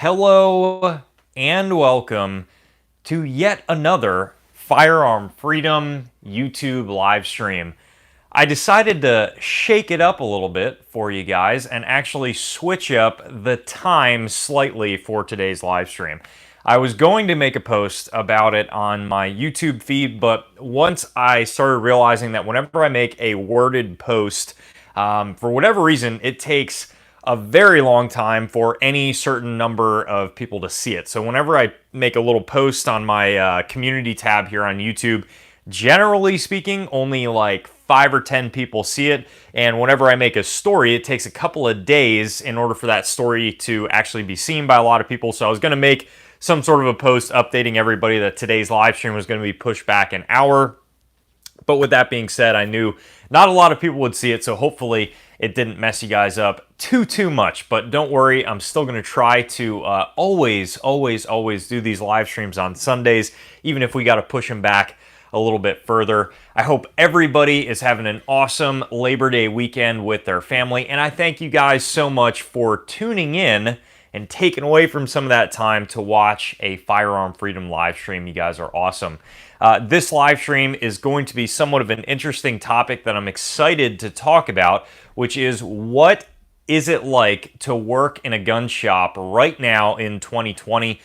Hello and welcome to yet another Firearm Freedom YouTube live stream. I decided to shake it up a little bit for you guys and actually switch up the time slightly for today's live stream. I was going to make a post about it on my YouTube feed, but once I started realizing that whenever I make a worded post, for whatever reason, it takes a very long time for any certain number of people to see it. So whenever I make a little post on my community tab here on YouTube, generally speaking, only like 5 or 10 people see it. And whenever I make a story, it takes a couple of days in order for that story to actually be seen by a lot of people. So I was going to make some sort of a post updating everybody that today's live stream was going to be pushed back an hour. But with that being said, I knew not a lot of people would see it, so hopefully it didn't mess you guys up too much. But don't worry, I'm still going to try to always do these live streams on Sundays, even if we got to push them back a little bit further. I hope everybody is having an awesome Labor Day weekend with their family, and I thank you guys so much for tuning in and taking away from some of that time to watch a Firearm Freedom live stream. You guys are awesome. This live stream is going to be somewhat of an interesting topic that I'm excited to talk about, which is what is it like to work in a gun shop right now in 2020?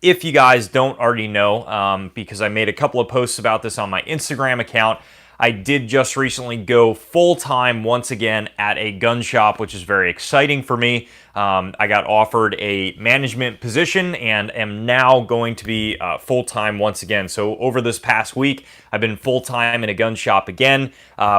If you guys don't already know, because I made a couple of posts about this on my Instagram account, I did just recently go full-time once again at a gun shop, which is very exciting for me. I got offered a management position and am now going to be full-time once again. So over this past week, I've been full-time in a gun shop again,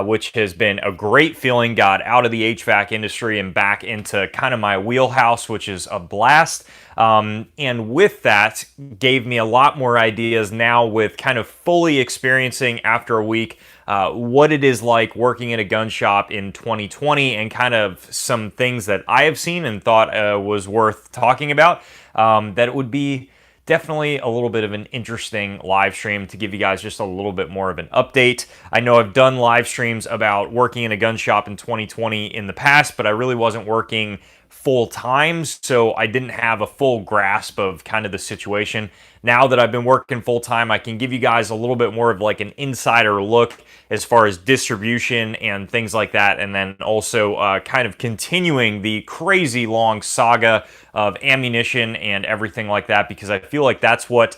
which has been a great feeling. Got out of the HVAC industry and back into kind of my wheelhouse, which is a blast. And with that, gave me a lot more ideas now with kind of fully experiencing after a week what it is like working in a gun shop in 2020 and kind of some things that I have seen and thought was worth talking about. That it would be definitely a little bit of an interesting live stream to give you guys just a little bit more of an update. I know I've done live streams about working in a gun shop in 2020 in the past, but I really wasn't working full time, so I didn't have a full grasp of kind of the situation. Now that I've been working full time, I can give you guys a little bit more of like an insider look as far as distribution and things like that, and then also kind of continuing the crazy long saga of ammunition and everything like that, because I feel like that's what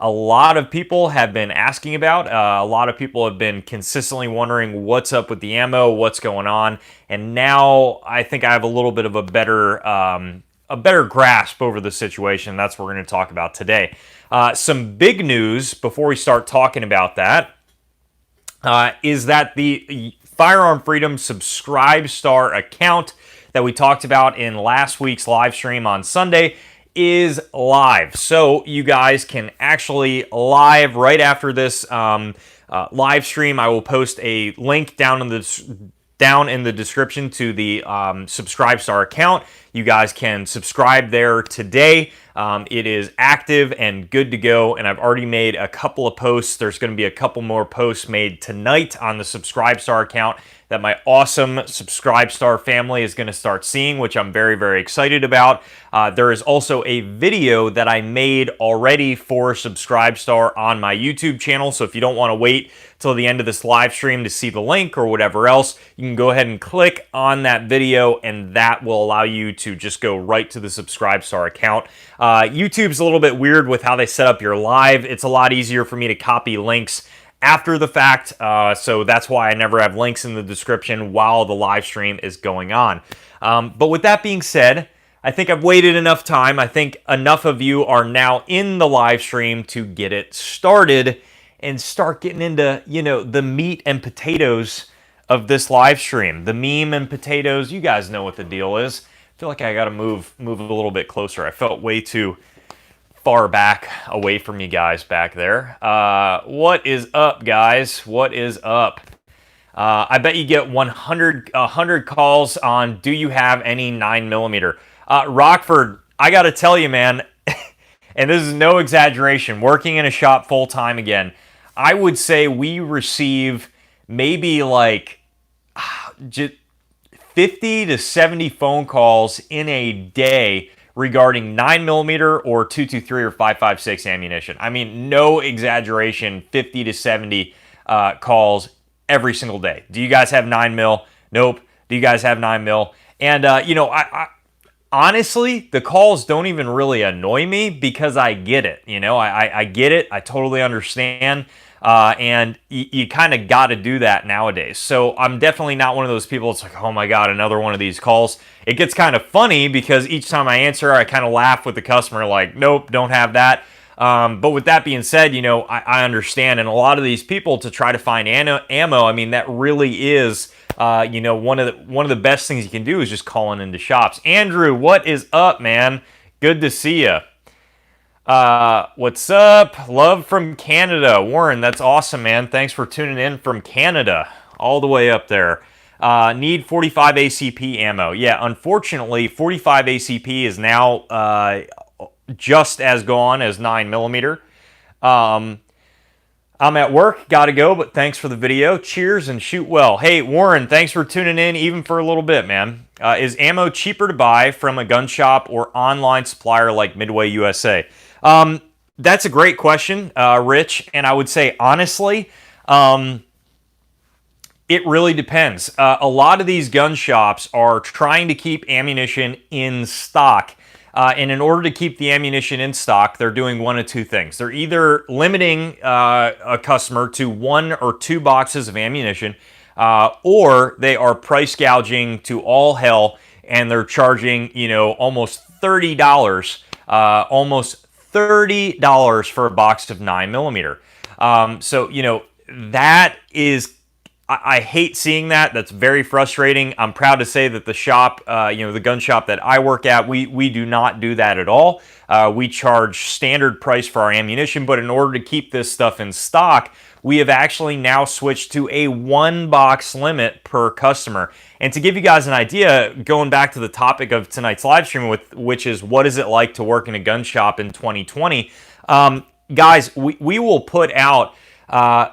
a lot of people have been asking about. A lot of people have been consistently wondering what's up with the ammo, what's going on, and now I think I have a little bit of a better grasp over the situation. That's what we're going to talk about today. Some big news before we start talking about that is that the Firearm Freedom Subscribe Star account that we talked about in last week's live stream on Sunday is live. So you guys can actually live right after this live stream. I will post a link down in the description to the Subscribe Star account. You guys can subscribe there today. It is active and good to go, and I've already made a couple of posts. There's going to be a couple more posts made tonight on the Subscribe Star account that my awesome Subscribe Star family is going to start seeing, which I'm very excited about. There is also a video that I made already for Subscribe Star on my YouTube channel, so if you don't want to wait till the end of this live stream to see the link or whatever else, you can go ahead and click on that video, and that will allow you to just go right to the Subscribe Star account. YouTube's a little bit weird with how they set up your live. It's a lot easier for me to copy links after the fact, so that's why I never have links in the description while the live stream is going on. But with that being said, I think I've waited enough time. I think enough of you are now in the live stream to get it started and start getting into, you know, the meat and potatoes of this live stream. The meme and potatoes, you guys know what the deal is. I feel like I gotta move a little bit closer. I felt way too far back away from you guys back there. What is up, guys? What is up? I bet you get 100 calls on, do you have any 9mm? Rockford, I gotta tell you, man, and this is no exaggeration, working in a shop full time again, I would say we receive maybe like 50 to 70 phone calls in a day regarding 9mm or 223 or 5.56 ammunition. I mean, no exaggeration, 50 to 70 calls every single day. Do you guys have 9mm? Nope. Do you guys have 9mm? And, you know, I honestly, the calls don't even really annoy me because I get it. You know, I get it. I totally understand. And you kind of got to do that nowadays. So I'm definitely not one of those people that's like, oh my God, another one of these calls. It gets kind of funny because each time I answer, I kind of laugh with the customer like, nope, don't have that. But with that being said, you know, I understand. And a lot of these people, to try to find ammo, I mean, that really is, you know, one of the best things you can do is just calling into shops. Andrew, what is up, man? Good to see you. What's up? Love from Canada. Warren, that's awesome, man. Thanks for tuning in from Canada, all the way up there. Need 45 ACP ammo. Yeah, unfortunately, 45 ACP is now just as gone as 9mm. I'm at work, gotta go, but thanks for the video. Cheers and shoot well. Hey, Warren, thanks for tuning in even for a little bit, man. Is ammo cheaper to buy from a gun shop or online supplier like Midway USA? That's a great question, Rich, and I would say, honestly, it really depends. A lot of these gun shops are trying to keep ammunition in stock. And in order to keep the ammunition in stock, they're doing one of two things. They're either limiting a customer to 1 or 2 boxes of ammunition, or they are price gouging to all hell, and they're charging, you know, almost $30 for a box of 9mm. So, you know, that is, I hate seeing that. That's very frustrating. I'm proud to say that the shop, you know, the gun shop that I work at, we do not do that at all. We charge standard price for our ammunition, but in order to keep this stuff in stock, we have actually now switched to a 1-box limit per customer. And to give you guys an idea, going back to the topic of tonight's live stream, which is what is it like to work in a gun shop in 2020, guys, we will put out,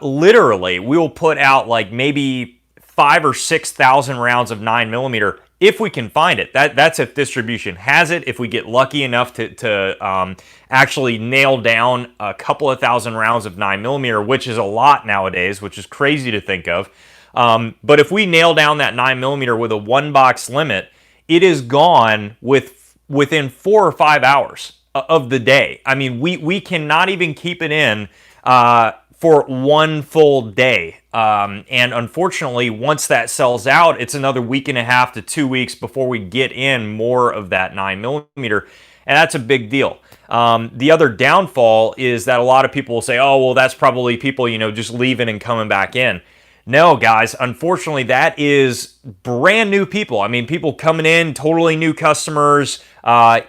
literally, we will put out like maybe 5,000 or 6,000 rounds of 9mm if we can find it. That's if distribution has it. If we get lucky enough to actually nail down a couple of thousand rounds of 9mm, which is a lot nowadays, which is crazy to think of. But if we nail down that 9mm with a 1-box limit, it is gone within 4 or 5 hours of the day. I mean, we cannot even keep it in for 1 full day. And unfortunately, once that sells out, it's another 1.5 to 2 weeks before we get in more of that 9mm. And that's a big deal. The other downfall is that a lot of people will say, oh, well, that's probably people, you know, just leaving and coming back in. No, guys, unfortunately, that is brand new people. I mean, people coming in, totally new customers, and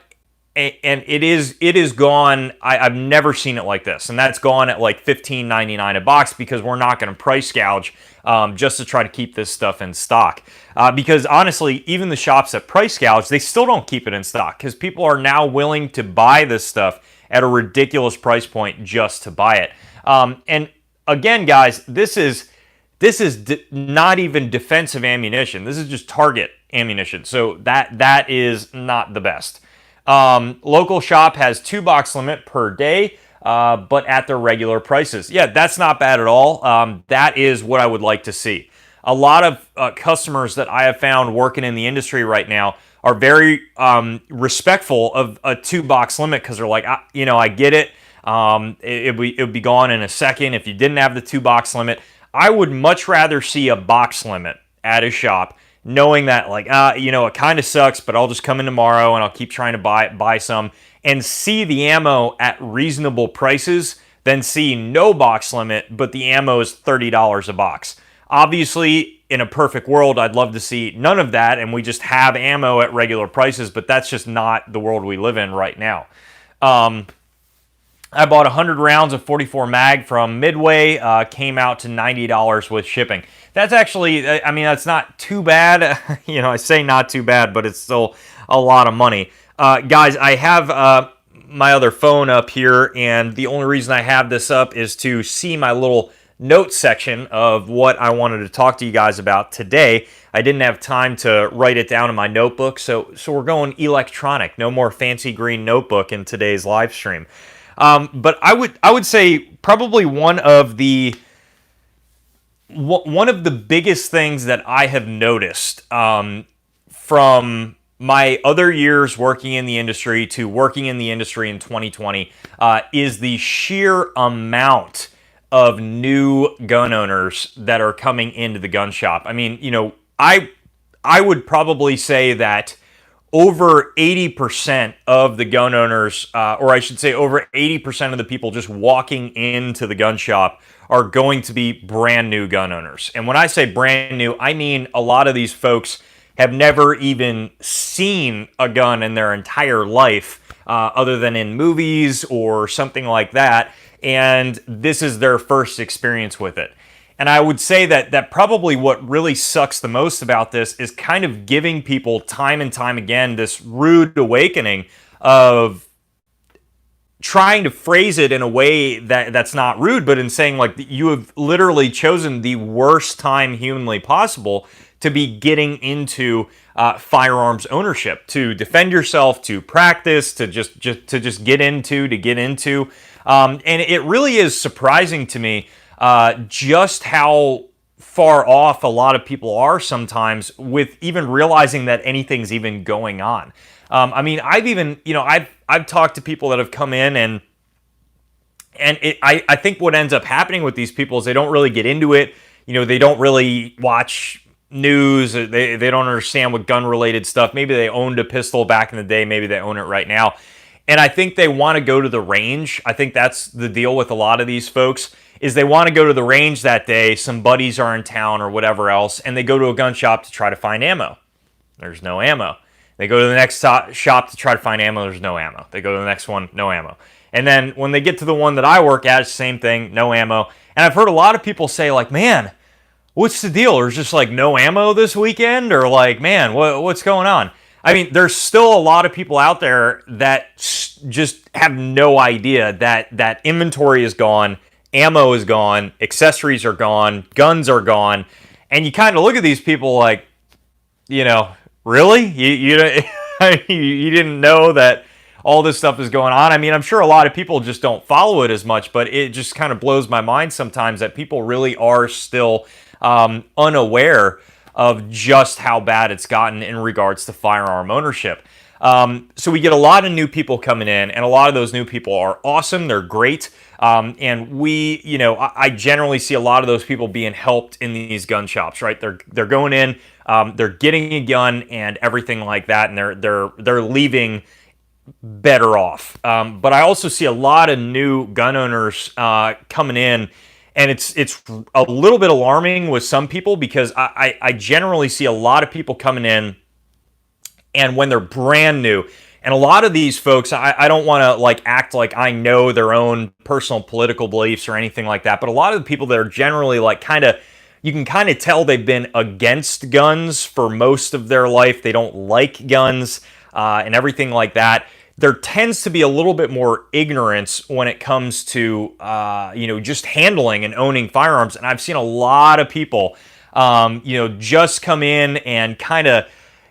it is gone. I've never seen it like this, and that's gone at like $15.99 a box because we're not going to price gouge just to try to keep this stuff in stock. Because honestly, even the shops that price gouge, they still don't keep it in stock because people are now willing to buy this stuff at a ridiculous price point just to buy it. And again, guys, this is not even defensive ammunition. This is just target ammunition. So that is not the best. Local shop has 2-box limit per day, but at their regular prices. Yeah, that's not bad at all. That is what I would like to see. A lot of customers that I have found working in the industry right now are very respectful of a 2-box limit because they're like, you know, I get it. It would be gone in a second if you didn't have the 2-box limit. I would much rather see a box limit at a shop, knowing that, like, you know, it kind of sucks, but I'll just come in tomorrow and I'll keep trying to buy some and see the ammo at reasonable prices than see no box limit, but the ammo is $30 a box. Obviously, in a perfect world, I'd love to see none of that and we just have ammo at regular prices, but that's just not the world we live in right now. I bought 100 rounds of 44 mag from Midway, came out to $90 with shipping. That's actually, I mean, that's not too bad. You know, I say not too bad, but it's still a lot of money. Guys, I have my other phone up here, and the only reason I have this up is to see my little notes section of what I wanted to talk to you guys about today. I didn't have time to write it down in my notebook, so we're going electronic. No more fancy green notebook in today's live stream. But I would say probably one of the biggest things that I have noticed from my other years working in the industry to working in the industry in 2020 is the sheer amount of new gun owners that are coming into the gun shop. I mean, I would probably say that over 80% of the gun owners, or I should say over 80% of the people just walking into the gun shop are going to be brand new gun owners. And when I say brand new, I mean a lot of these folks have never even seen a gun in their entire life, other than in movies or something like that. And this is their first experience with it. And I would say that probably what really sucks the most about this is kind of giving people time and time again this rude awakening of trying to phrase it in a way that's not rude, but in saying like you have literally chosen the worst time humanly possible to be getting into firearms ownership, to defend yourself, to practice, to just get into. And it really is surprising to me just how far off a lot of people are sometimes with even realizing that anything's even going on. I mean, I've talked to people that have come in and I think what ends up happening with these people is they don't really get into it. They don't really watch news. They don't understand what gun related stuff. Maybe they owned a pistol back in the day. Maybe they own it right now. And I think they want to go to the range. I think that's the deal with a lot of these folks is they want to go to the range that day. Some buddies are in town or whatever else, and they go to a gun shop to try to find ammo. There's no ammo. They go to the next shop to try to find ammo. There's no ammo. They go to the next one, no ammo. And then when they get to the one that I work at, it's the same thing, no ammo. And I've heard a lot of people say like, man, what's the deal? There's just like no ammo this weekend? Or like, man, what's going on? I mean, there's still a lot of people out there that just have no idea that inventory is gone, ammo is gone, accessories are gone, guns are gone. And you kind of look at these people like, really? You didn't know that all this stuff is going on? I mean, I'm sure a lot of people just don't follow it as much, but it just kind of blows my mind sometimes that people really are still unaware of just how bad it's gotten in regards to firearm ownership. So we get a lot of new people coming in, and a lot of those new people are awesome. They're great. And I generally see a lot of those people being helped in these gun shops, right? They're going in, they're getting a gun and everything like that, and they're leaving better off. But I also see a lot of new gun owners coming in. And it's a little bit alarming with some people because I generally see a lot of people coming in and when they're brand new, and a lot of these folks, I don't want to like act like I know their own personal political beliefs or anything like that, but a lot of the people that are generally like you can kind of tell they've been against guns for most of their life. They don't like guns and everything like that. There tends to be a little bit more ignorance when it comes to, just handling and owning firearms. And I've seen a lot of people, just come in and kind of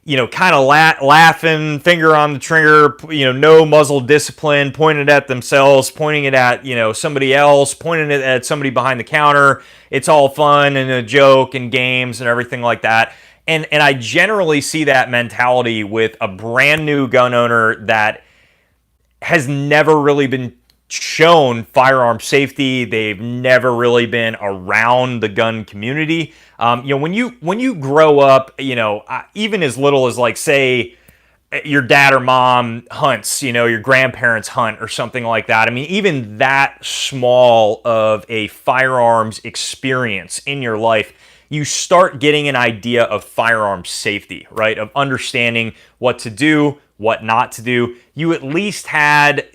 laughing, finger on the trigger, no muzzle discipline, pointing it at themselves, pointing it at, somebody else, pointing it at somebody behind the counter. It's all fun and a joke and games and everything like that. And I generally see that mentality with a brand new gun owner that has never really been shown firearm safety. They've never really been around the gun community. When you grow up, even as little as like say your dad or mom hunts, your grandparents hunt or something like that. I mean, even that small of a firearms experience in your life, you start getting an idea of firearm safety, right? Of understanding what to do, what not to do. You at least had,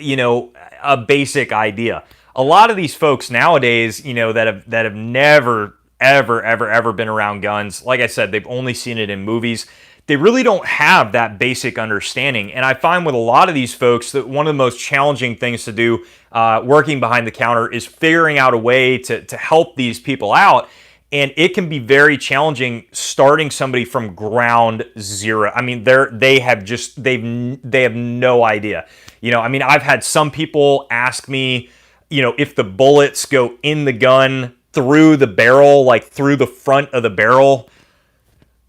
a basic idea. A lot of these folks nowadays, that have never, ever been around guns. Like I said, they've only seen it in movies. they really don't have that basic understanding. And I find with a lot of these folks that one of the most challenging things to do working behind the counter is figuring out a way to help these people out. And it can be very challenging starting somebody from ground zero. I mean, they have no idea. I mean, I've had some people ask me, if the bullets go in the gun through the barrel, like through the front of the barrel.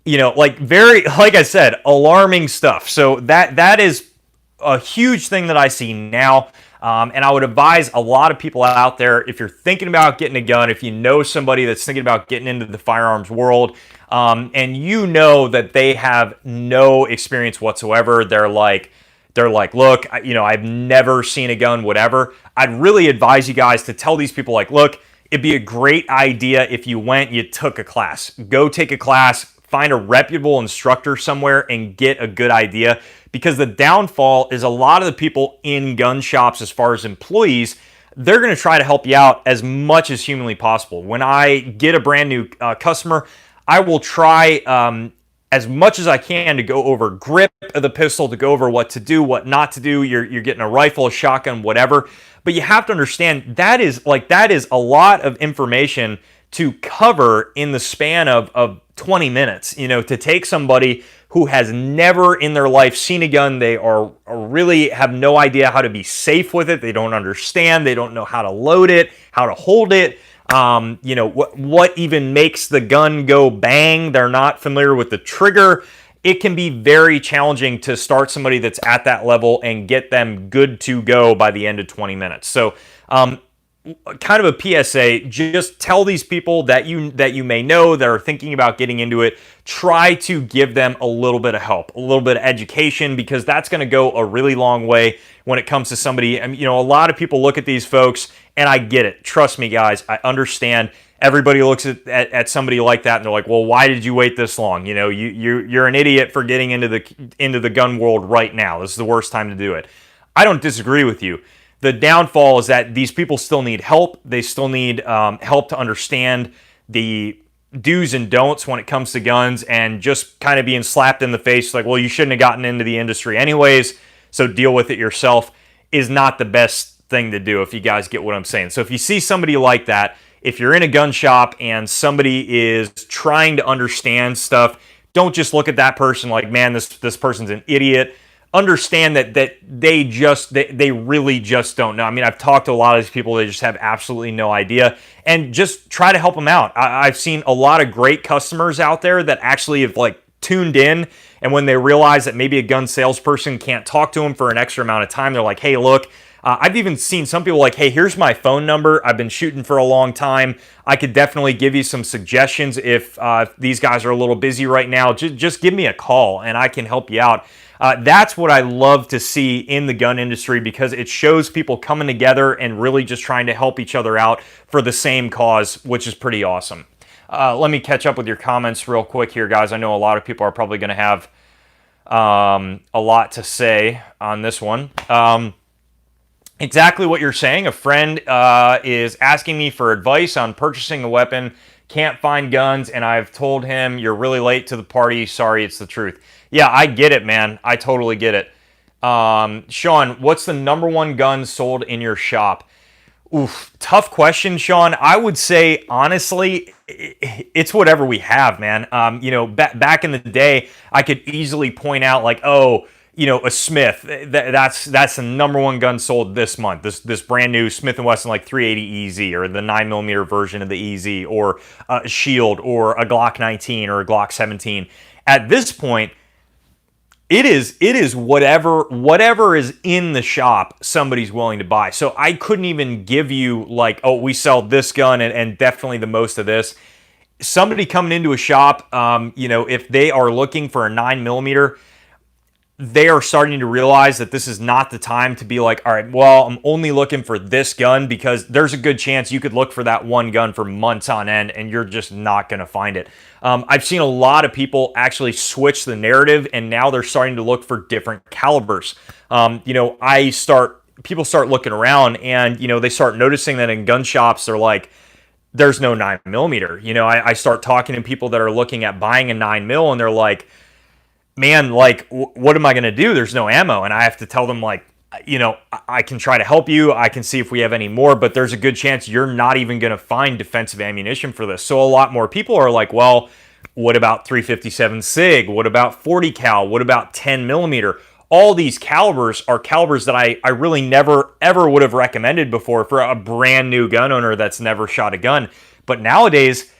Like I said, alarming stuff. So that is a huge thing that I see now. And I would advise a lot of people out there, if you're thinking about getting a gun, if you know somebody that's thinking about getting into the firearms world, and that they have no experience whatsoever, they're like, look, I've never seen a gun, whatever. I'd really advise you guys to tell these people, like, look, it'd be a great idea if you took a class. Go take a class, find a reputable instructor somewhere, and get a good idea. Because the downfall is a lot of the people in gun shops, as far as employees, they're going to try to help you out as much as humanly possible. When I get a brand new customer, I will try as much as I can to go over grip of the pistol, to go over what to do, what not to do. You're getting a rifle, a shotgun, whatever. But you have to understand that is a lot of information to cover in the span of 20 minutes. To take somebody who has never in their life seen a gun, they are really have no idea how to be safe with it. They don't understand. They don't know how to load it, how to hold it. What even makes the gun go bang. They're not familiar with the trigger. It can be very challenging to start somebody that's at that level and get them good to go by the end of 20 minutes. So, kind of a PSA, just tell these people that you may know that are thinking about getting into it, try to give them a little bit of help, a little bit of education, because that's going to go a really long way when it comes to somebody. I mean, a lot of people look at these folks, and I get it. Trust me, guys, I understand. Everybody looks at somebody like that, and they're like, well, why did you wait this long? You're an idiot for getting into the gun world right now. This is the worst time to do it. I don't disagree with you. The downfall is that these people still need help. They still need help to understand the do's and don'ts when it comes to guns, and just kind of being slapped in the face like, well, you shouldn't have gotten into the industry anyways, so deal with it yourself, is not the best thing to do, if you guys get what I'm saying. So if you see somebody like that, if you're in a gun shop and somebody is trying to understand stuff, don't just look at that person like, man, this person's an idiot. Understand that they really just don't know. I mean, I've talked to a lot of these people, they just have absolutely no idea, and just try to help them out. I've seen a lot of great customers out there that actually have tuned in, and when they realize that maybe a gun salesperson can't talk to them for an extra amount of time, they're like, hey, look, I've even seen some people like, hey, here's my phone number. I've been shooting for a long time. I could definitely give you some suggestions if these guys are a little busy right now. Just give me a call and I can help you out. That's what I love to see in the gun industry, because it shows people coming together and really just trying to help each other out for the same cause, which is pretty awesome. Let me catch up with your comments real quick here, guys. I know a lot of people are probably going to have a lot to say on this one. Exactly what you're saying. A friend is asking me for advice on purchasing a weapon. Can't find guns, and I've told him, you're really late to the party. Sorry, it's the truth. Yeah, I get it, man. I totally get it. Sean, what's the number one gun sold in your shop? Oof, tough question, Sean. I would say, honestly, it's whatever we have, man. Back in the day, I could easily point out, like, oh, a Smith. That's the number one gun sold this month. This brand new Smith & Wesson 380 EZ, or the 9mm version of the EZ, or a Shield, or a Glock 19, or a Glock 17. At this point, it is whatever is in the shop somebody's willing to buy. So I couldn't even give you oh, we sell this gun and definitely the most of this. Somebody coming into a shop, if they are looking for a 9mm, they are starting to realize that this is not the time to be like, all right, well, I'm only looking for this gun, because there's a good chance you could look for that one gun for months on end and you're just not going to find it. I've seen a lot of people actually switch the narrative, and now they're starting to look for different calibers. People start looking around, and, they start noticing that in gun shops, they're like, there's no 9mm. I start talking to people that are looking at buying a 9mm, and they're like, man, like, what am I going to do? There's no ammo. And I have to tell them, like, I can try to help you. I can see if we have any more, but there's a good chance you're not even going to find defensive ammunition for this. So a lot more people are like, well, what about 357 SIG? What about 40 cal? What about 10 millimeter? All these calibers are calibers that I really never, ever would have recommended before for a brand new gun owner that's never shot a gun. But nowadays,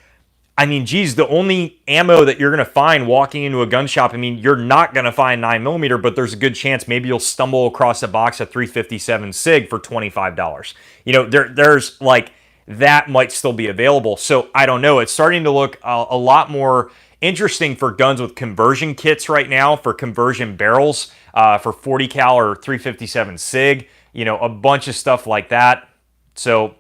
I mean, geez, the only ammo that you're going to find walking into a gun shop, I mean, you're not going to find 9mm, but there's a good chance maybe you'll stumble across a box of 357 SIG for $25. There's like, that might still be available. So I don't know. It's starting to look a lot more interesting for guns with conversion kits right now, for conversion barrels, for 40 cal or 357 SIG, a bunch of stuff like that. So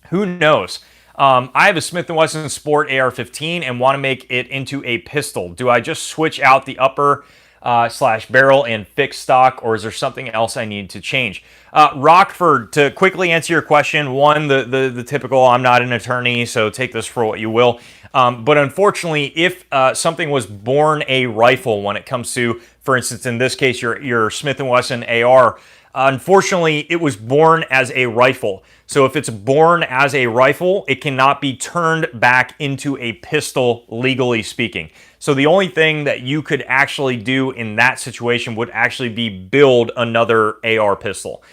who knows? I have a Smith & Wesson Sport AR-15 and want to make it into a pistol. Do I just switch out the upper / barrel and fix stock, or is there something else I need to change? Rockford, to quickly answer your question, one, the typical, I'm not an attorney, so take this for what you will. But unfortunately, if something was born a rifle when it comes to, for instance, in this case, your Smith & Wesson AR, unfortunately, it was born as a rifle. So if it's born as a rifle, it cannot be turned back into a pistol, legally speaking. So the only thing that you could actually do in that situation would actually be build another AR pistol.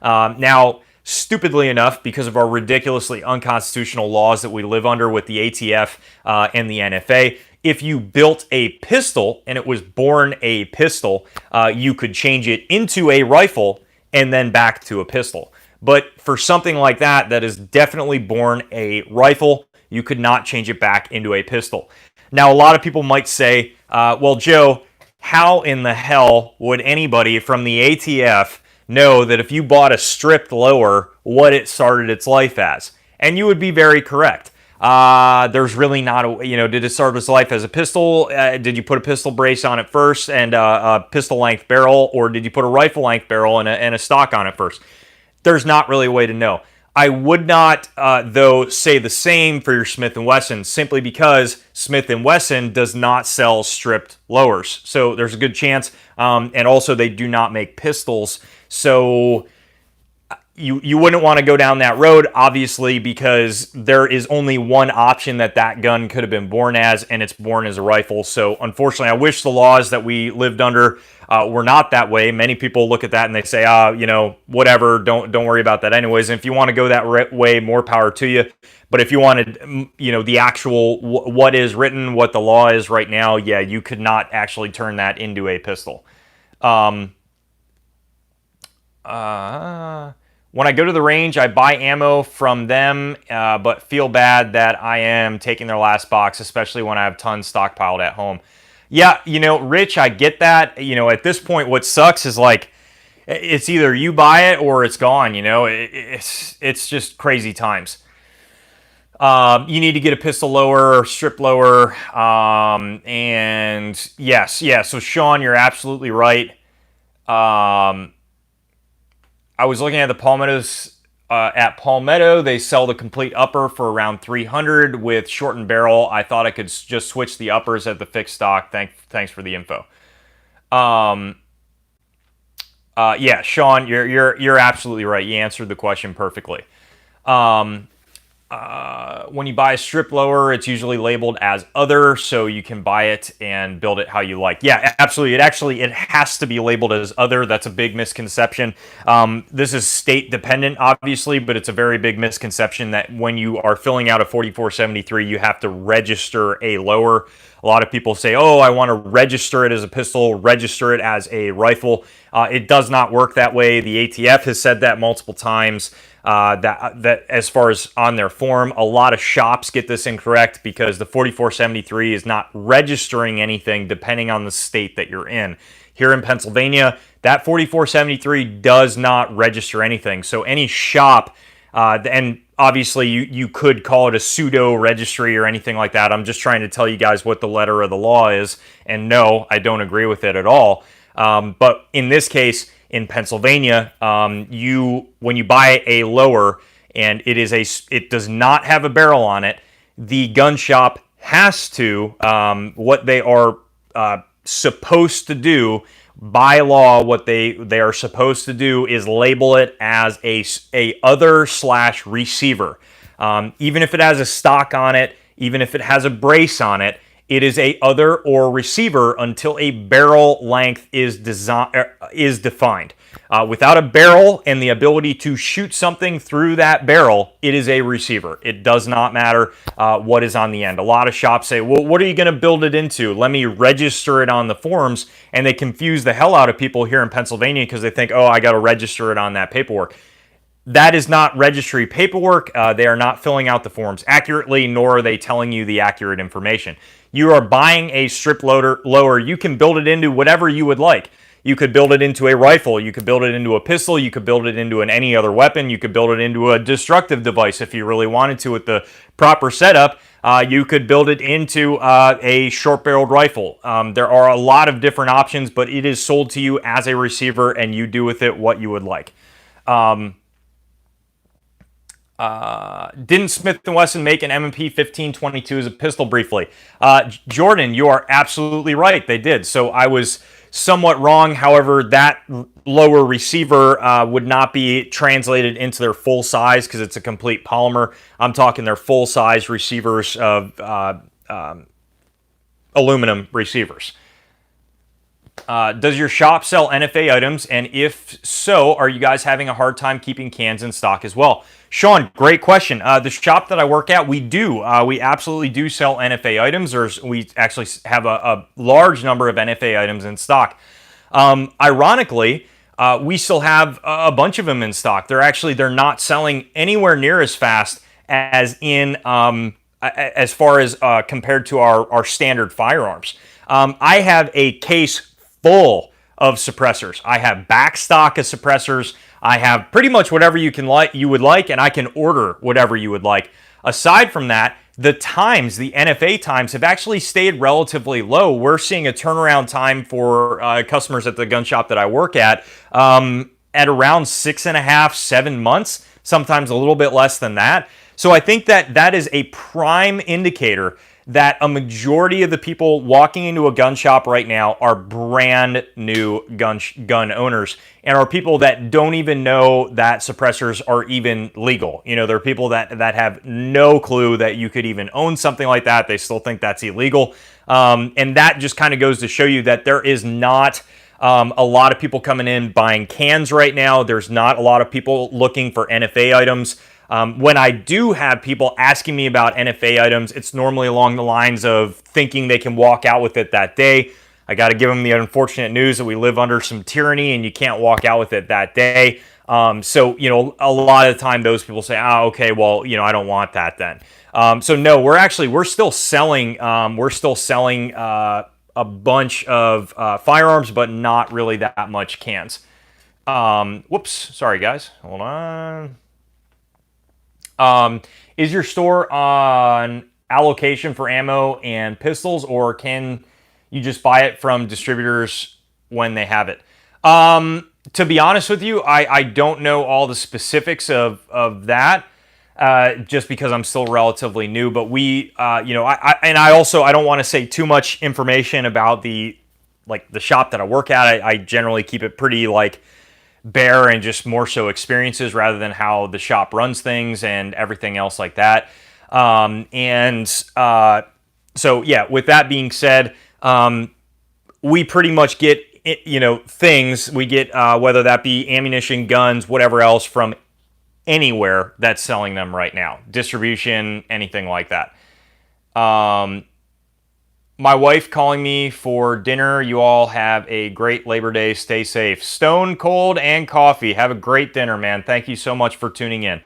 Now, stupidly enough, because of our ridiculously unconstitutional laws that we live under with the ATF and the NFA, if you built a pistol and it was born a pistol, you could change it into a rifle and then back to a pistol. But for something like that, that is definitely born a rifle, you could not change it back into a pistol. Now, a lot of people might say, well, Joe, how in the hell would anybody from the ATF know that if you bought a stripped lower, what it started its life as? And you would be very correct. There's really not a, did it start its life as a pistol? Did you put a pistol brace on it first and a pistol length barrel, or did you put a rifle length barrel and a stock on it first? There's not really a way to know. I would not, though, say the same for your Smith & Wesson, simply because Smith & Wesson does not sell stripped lowers. So there's a good chance, and also they do not make pistols. So you wouldn't want to go down that road, obviously, because there is only one option that gun could have been born as, and it's born as a rifle. So unfortunately, I wish the laws that we lived under were not that way. Many people look at that and they say, whatever, don't worry about that anyways. And if you want to go that way, more power to you. But if you wanted, the actual what is written, what the law is right now, yeah, you could not actually turn that into a pistol. When I go to the range, I buy ammo from them, but feel bad that I am taking their last box, especially when I have tons stockpiled at home. Yeah, Rich, I get that. At this point, what sucks is like, it's either you buy it or it's gone, it's just crazy times. You need to get a pistol lower or strip lower. And yes, yeah, so Sean, you're absolutely right. I was looking at the Palmettos at Palmetto. They sell the complete upper for around $300 with shortened barrel. I thought I could just switch the uppers at the fixed stock. Thanks for the info. Yeah, Sean, you're absolutely right. You answered the question perfectly. When you buy a strip lower, it's usually labeled as other, so you can buy it and build it how you like. Yeah, absolutely. It has to be labeled as other. That's a big misconception. This is state dependent, obviously, but it's a very big misconception that when you are filling out a 4473, you have to register a lower. A lot of people say, oh, I want to register it as a pistol, register it as a rifle. It does not work that way. The ATF has said that multiple times. That as far as on their form, a lot of shops get this incorrect because the 4473 is not registering anything depending on the state that you're in. Here in Pennsylvania, that 4473 does not register anything. So any shop, and obviously you could call it a pseudo registry or anything like that. I'm just trying to tell you guys what the letter of the law is. And no, I don't agree with it at all. But in this case, in Pennsylvania, when you buy a lower and it does not have a barrel on it, the gun shop has to, what they are supposed to do by law. What they are supposed to do is label it as a other slash receiver. Even if it has a stock on it, even if it has a brace on it, it is a other or receiver until a barrel length is defined. Without a barrel and the ability to shoot something through that barrel, it is a receiver. It does not matter what is on the end. A lot of shops say, well, what are you going to build it into? Let me register it on the forms. And they confuse the hell out of people here in Pennsylvania because they think, oh, I got to register it on that paperwork. That is not registry paperwork. They are not filling out the forms accurately, nor are they telling you the accurate information. You are buying a strip lower. You can build it into whatever you would like. You could build it into a rifle. You could build it into a pistol. You could build it into any other weapon. You could build it into a destructive device if you really wanted to with the proper setup. You could build it into a short-barreled rifle. There are a lot of different options, but it is sold to you as a receiver, and you do with it what you would like. Didn't Smith & Wesson make an M&P 1522 as a pistol briefly? Jordan, you are absolutely right. They did. So I was somewhat wrong. However, that lower receiver would not be translated into their full size because it's a complete polymer. I'm talking their full size receivers of aluminum receivers. Does your shop sell NFA items? And if so, are you guys having a hard time keeping cans in stock as well? Sean, great question. The shop that I work at, we do. We absolutely do sell NFA items. We actually have a large number of NFA items in stock. Ironically, we still have a bunch of them in stock. They're not selling anywhere near as fast as as far as compared to our standard firearms. I have a case full of suppressors. I have back stock of suppressors. I have pretty much whatever you would like, and I can order whatever you would like. Aside from that, the NFA times have actually stayed relatively low. We're seeing a turnaround time for customers at the gun shop that I work at around 6.5, 7 months, sometimes a little bit less than that. So I think that is a prime indicator that a majority of the people walking into a gun shop right now are brand new gun owners and are people that don't even know that suppressors are even legal. You know, there are people that have no clue that you could even own something like that. They still think that's illegal. And that just kind of goes to show you that there is not a lot of people coming in buying cans right now. There's not a lot of people looking for NFA items. When I do have people asking me about NFA items, it's normally along the lines of thinking they can walk out with it that day. I got to give them the unfortunate news that we live under some tyranny and you can't walk out with it that day. So, you know, a lot of the time those people say, oh, okay, well, you know, I don't want that then. So no, we're still selling, a bunch of firearms, but not really that much cans. Whoops, sorry guys, hold on. Is your store on allocation for ammo and pistols, or can you just buy it from distributors when they have it? To be honest with you, I don't know all the specifics of that, just because I'm still relatively new. But we, you know, I don't want to say too much information about the shop that I work at. I generally keep it pretty bare and just more so experiences rather than how the shop runs things and everything else like that. So yeah, with that being said, we pretty much get, you know, things we get, whether that be ammunition, guns, whatever else, from anywhere that's selling them right now. Distribution, anything like that. My wife calling me for dinner. You all have a great Labor Day. Stay safe. Stone Cold and coffee. Have a great dinner, man. Thank you so much for tuning in.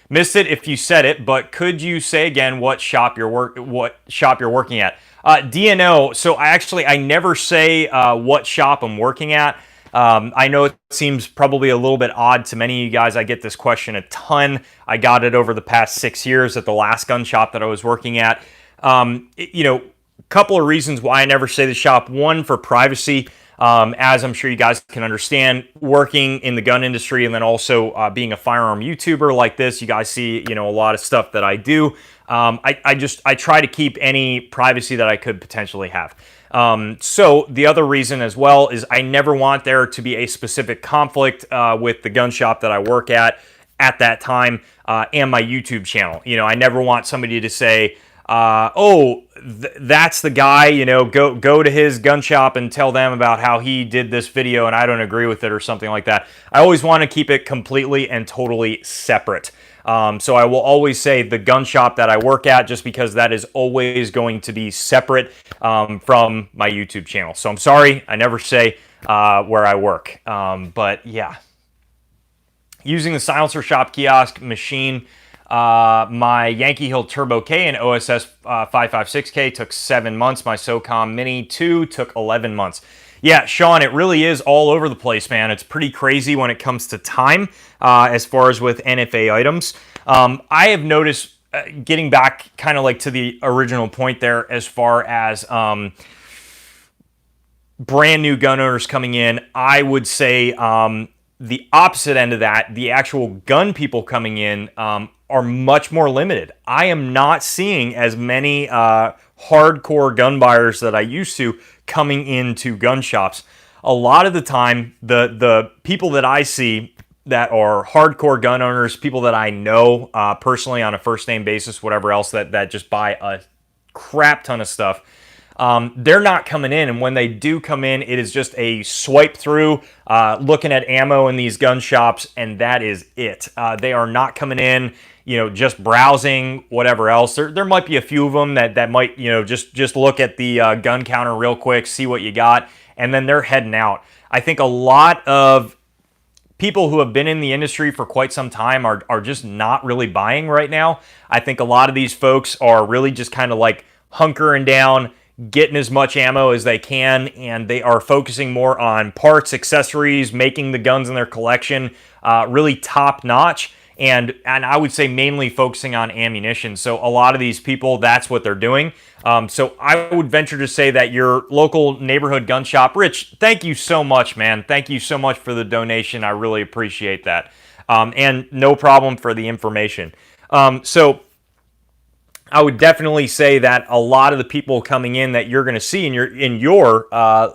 Missed it if you said it, but could you say again what shop you're working at? DNO. So I never say what shop I'm working at. I know it seems probably a little bit odd to many of you guys. I get this question a ton. I got it over the past 6 years at the last gun shop that I was working at. You know, couple of reasons why I never say the shop. One, for privacy. As I'm sure you guys can understand, working in the gun industry and then also being a firearm YouTuber like this, you guys see, a lot of stuff that I do. I try to keep any privacy that I could potentially have. So the other reason as well is I never want there to be a specific conflict with the gun shop that I work at that time and my YouTube channel. I never want somebody to say, that's the guy, go to his gun shop and tell them about how he did this video and I don't agree with it or something like that. I always want to keep it completely and totally separate. So I will always say the gun shop that I work at, just because that is always going to be separate from my YouTube channel. So I'm sorry, I never say where I work. But yeah, using the Silencer Shop kiosk machine, my Yankee Hill Turbo K and OSS 556K took 7 months. My SOCOM Mini 2 took 11 months. Yeah, Sean, it really is all over the place, man. It's pretty crazy when it comes to time as far as with NFA items. I have noticed, getting back kind of like to the original point there, as far as brand new gun owners coming in, I would say the opposite end of that, the actual gun people coming in are much more limited. I am not seeing as many hardcore gun buyers that I used to coming into gun shops. A lot of the time, the people that I see that are hardcore gun owners, people that I know personally on a first name basis, whatever else, that just buy a crap ton of stuff, they're not coming in. And when they do come in, it is just a swipe through, looking at ammo in these gun shops, and that is it. They are not coming in, just browsing, whatever else. There might be a few of them that might, just look at the gun counter real quick, see what you got, and then they're heading out. I think a lot of people who have been in the industry for quite some time are just not really buying right now. I think a lot of these folks are really just kind of like hunkering down, getting as much ammo as they can, and they are focusing more on parts, accessories, making the guns in their collection really top notch. And I would say mainly focusing on ammunition. So a lot of these people, that's what they're doing. So I would venture to say that your local neighborhood gun shop, Rich, thank you so much, man. Thank you so much for the donation. I really appreciate that. And no problem for the information. So I would definitely say that a lot of the people coming in that you're going to see in your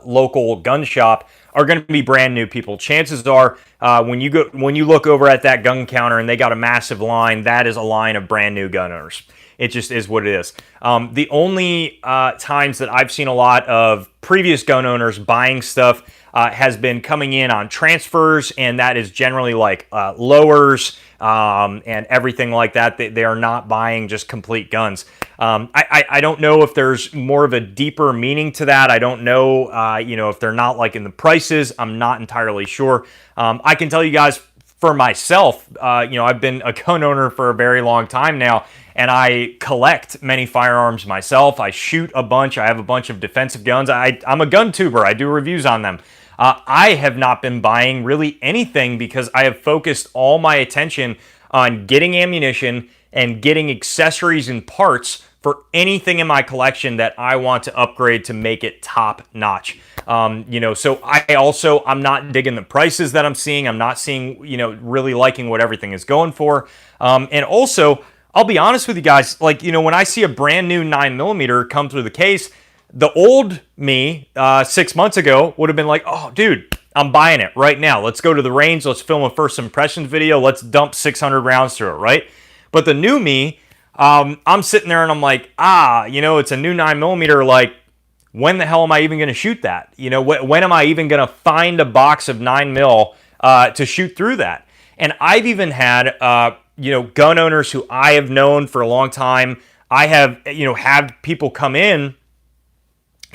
local gun shop are going to be brand new people. Chances are, when you look over at that gun counter and they got a massive line, that is a line of brand new gun owners. It just is what it is. The only times that I've seen a lot of previous gun owners buying stuff has been coming in on transfers, and that is generally like lowers and everything like that. They are not buying just complete guns. I don't know if there's more of a deeper meaning to that. I don't know, if they're not like in the prices. I'm not entirely sure. I can tell you guys for myself, I've been a gun owner for a very long time now, and I collect many firearms myself. I shoot a bunch. I have a bunch of defensive guns. I'm a gun tuber. I do reviews on them. I have not been buying really anything because I have focused all my attention on getting ammunition and getting accessories and parts for anything in my collection that I want to upgrade to make it top notch. So I'm not digging the prices that I'm seeing. I'm not seeing, really liking what everything is going for. And also, I'll be honest with you guys, when I see a brand new 9mm come through the case, the old me 6 months ago would have been like, oh, dude, I'm buying it right now. Let's go to the range. Let's film a first impressions video. Let's dump 600 rounds through it, right? But the new me, I'm sitting there and I'm like, it's a new 9mm. Like, when the hell am I even going to shoot that? When am I even going to find a box of 9mm to shoot through that? And I've even had, gun owners who I have known for a long time. I have, had people come in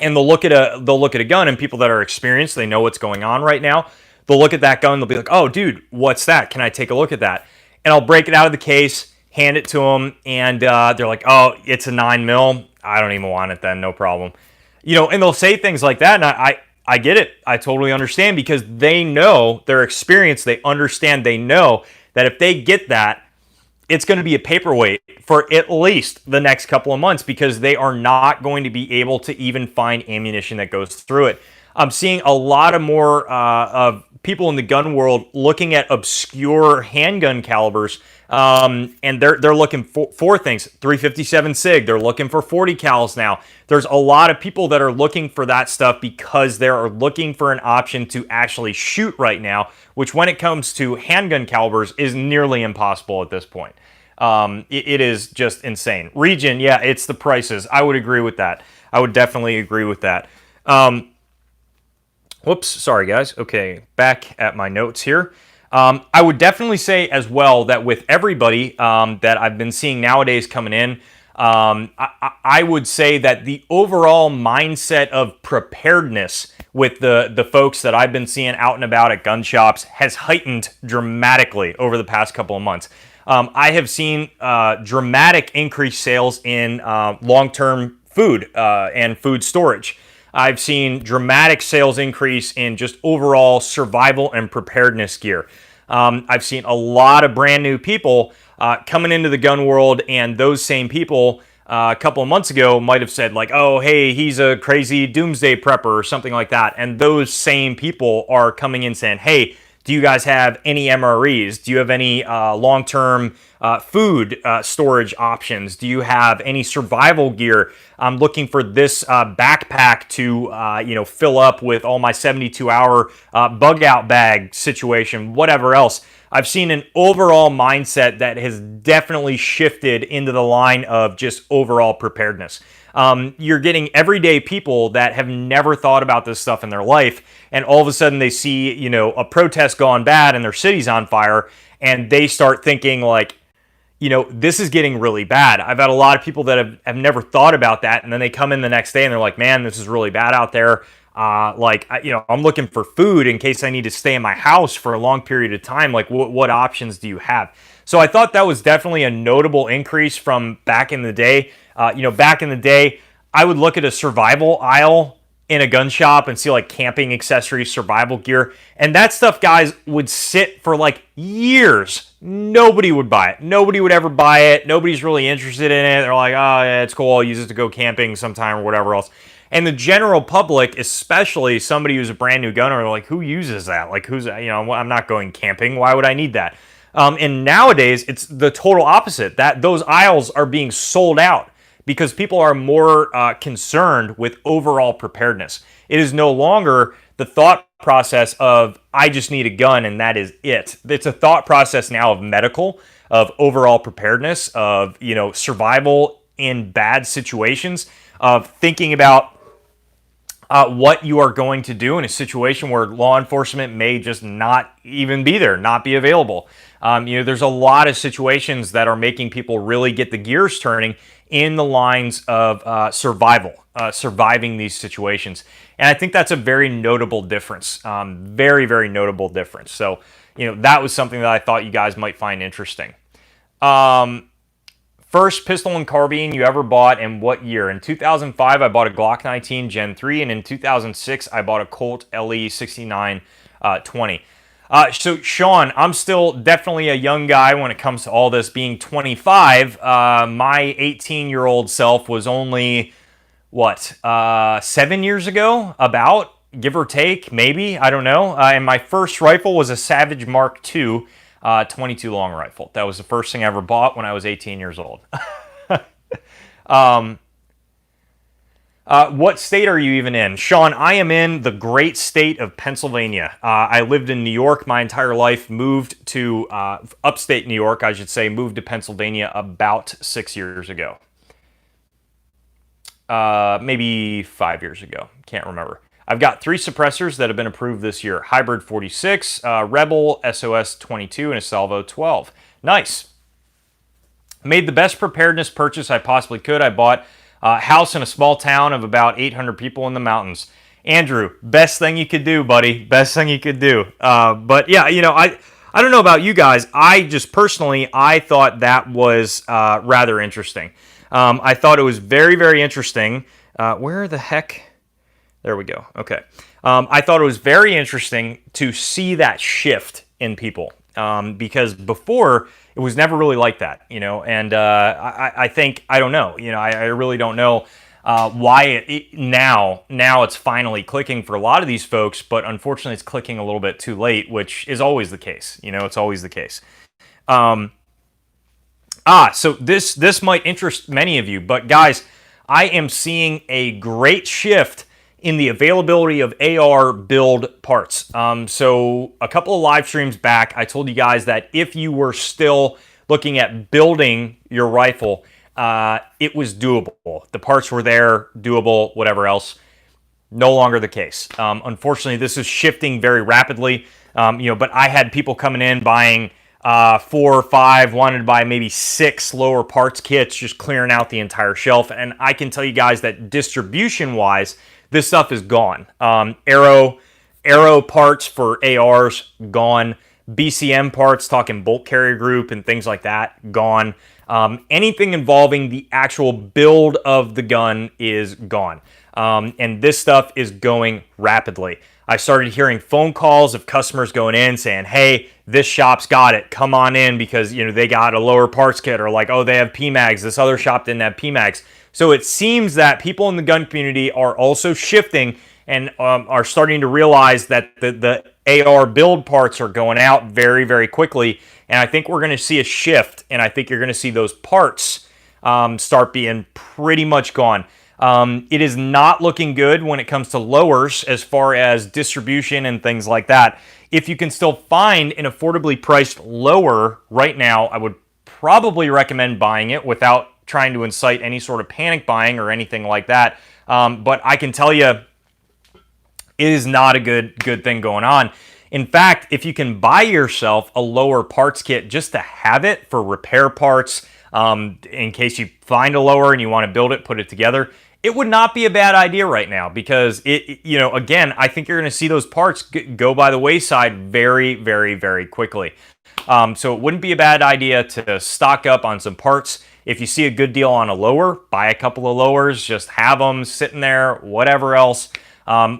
and they'll look at a gun, and people that are experienced, they know what's going on right now. They'll look at that gun, they'll be like, oh, dude, what's that? Can I take a look at that? And I'll break it out of the case, hand it to them, and they're like, oh, it's a 9mm. I don't even want it then, no problem. And they'll say things like that, and I get it. I totally understand, because they know, they're experienced, they understand, they know that if they get that, it's going to be a paperweight for at least the next couple of months, because they are not going to be able to even find ammunition that goes through it. I'm seeing a lot of more of people in the gun world looking at obscure handgun calibers, and they're looking for things. 357 SIG, they're looking for 40 cals now. There's a lot of people that are looking for that stuff because they're looking for an option to actually shoot right now, which when it comes to handgun calibers is nearly impossible at this point. It is just insane. Region, yeah, it's the prices. I would agree with that. I would definitely agree with that. Whoops, sorry guys. Okay, back at my notes here. I would definitely say as well that with everybody that I've been seeing nowadays coming in, I would say that the overall mindset of preparedness with the folks that I've been seeing out and about at gun shops has heightened dramatically over the past couple of months. I have seen dramatic increased sales in long-term food and food storage. I've seen dramatic sales increase in just overall survival and preparedness gear. I've seen a lot of brand new people coming into the gun world, and those same people a couple of months ago might have said like, oh, hey, he's a crazy doomsday prepper or something like that. And those same people are coming in saying, hey, do you guys have any MREs? Do you have any long-term food storage options? Do you have any survival gear? I'm looking for this backpack to fill up with all my 72-hour bug out bag situation, whatever else. I've seen an overall mindset that has definitely shifted into the line of just overall preparedness. You're getting everyday people that have never thought about this stuff in their life, and all of a sudden they see, a protest gone bad and their city's on fire, and they start thinking like, this is getting really bad. I've had a lot of people that have never thought about that, and then they come in the next day and they're like, man, this is really bad out there. I'm looking for food in case I need to stay in my house for a long period of time. Like, what options do you have? So I thought that was definitely a notable increase from back in the day. Back in the day, I would look at a survival aisle in a gun shop and see like camping accessories, survival gear, and that stuff, guys, would sit for like years. Nobody would buy it. Nobody would ever buy it. Nobody's really interested in it. They're like, oh, yeah, it's cool. I'll use it to go camping sometime or whatever else. And the general public, especially somebody who's a brand new gunner, like, who uses that? Like, I'm not going camping. Why would I need that? And nowadays, it's the total opposite. That those aisles are being sold out because people are more concerned with overall preparedness. It is no longer the thought process of, I just need a gun and that is it. It's a thought process now of medical, of overall preparedness, of survival in bad situations, of thinking about what you are going to do in a situation where law enforcement may just not even be there, not be available. There's a lot of situations that are making people really get the gears turning in the lines of surviving these situations. And I think that's a very notable difference, very, very notable difference. So, that was something that I thought you guys might find interesting. First pistol and carbine you ever bought, and what year? In 2005, I bought a Glock 19 Gen 3, and in 2006, I bought a Colt LE 6920. So, Sean, I'm still definitely a young guy when it comes to all this. Being 25, my 18-year-old self was only, 7 years ago? About, give or take, maybe, I don't know. And my first rifle was a Savage Mark II. 22 long rifle. That was the first thing I ever bought when I was 18 years old. What state are you even in? Sean, I am in the great state of Pennsylvania. I lived in New York my entire life, moved to upstate New York, I should say, moved to Pennsylvania about 6 years ago. Maybe 5 years ago. Can't remember. I've got 3 suppressors that have been approved this year. Hybrid 46, Rebel, SOS 22, and a Salvo 12. Nice. Made the best preparedness purchase I possibly could. I bought a house in a small town of about 800 people in the mountains. Andrew, best thing you could do, buddy. Best thing you could do. But yeah, I don't know about you guys. I just personally, I thought that was rather interesting. I thought it was very, very interesting. Where the heck... There we go. Okay. I thought it was very interesting to see that shift in people because before it was never really like that, and I think, I don't know, I really don't know. now it's finally clicking for a lot of these folks, but unfortunately it's clicking a little bit too late, which is always the case. It's always the case. So this might interest many of you, but guys, I am seeing a great shift in the availability of AR build parts. So a couple of live streams back, I told you guys that if you were still looking at building your rifle, it was doable. The parts were there, doable, whatever else. No longer the case. Unfortunately, this is shifting very rapidly. But I had people coming in buying 4 or 5, wanted to buy maybe 6 lower parts kits, just clearing out the entire shelf. And I can tell you guys that distribution-wise, this stuff is gone. Arrow parts for ARs, gone. BCM parts, talking bolt carrier group and things like that, gone. Anything involving the actual build of the gun is gone. And this stuff is going rapidly. I started hearing phone calls of customers going in saying, hey, this shop's got it. Come on in because, they got a lower parts kit, or like, oh, they have PMags. This other shop didn't have PMags. So it seems that people in the gun community are also shifting and are starting to realize that the AR build parts are going out very, very quickly. And I think we're going to see a shift, and I think you're going to see those parts start being pretty much gone. It is not looking good when it comes to lowers as far as distribution and things like that. If you can still find an affordably priced lower right now, I would probably recommend buying it without trying to incite any sort of panic buying or anything like that. But I can tell you, it is not a good thing going on. In fact, if you can buy yourself a lower parts kit just to have it for repair parts, in case you find a lower and you want to build it, put it together, it would not be a bad idea right now, because again, I think you're going to see those parts go by the wayside very, very, very quickly. So it wouldn't be a bad idea to stock up on some parts. If you see a good deal on a lower, buy a couple of lowers, just have them sitting there, whatever else.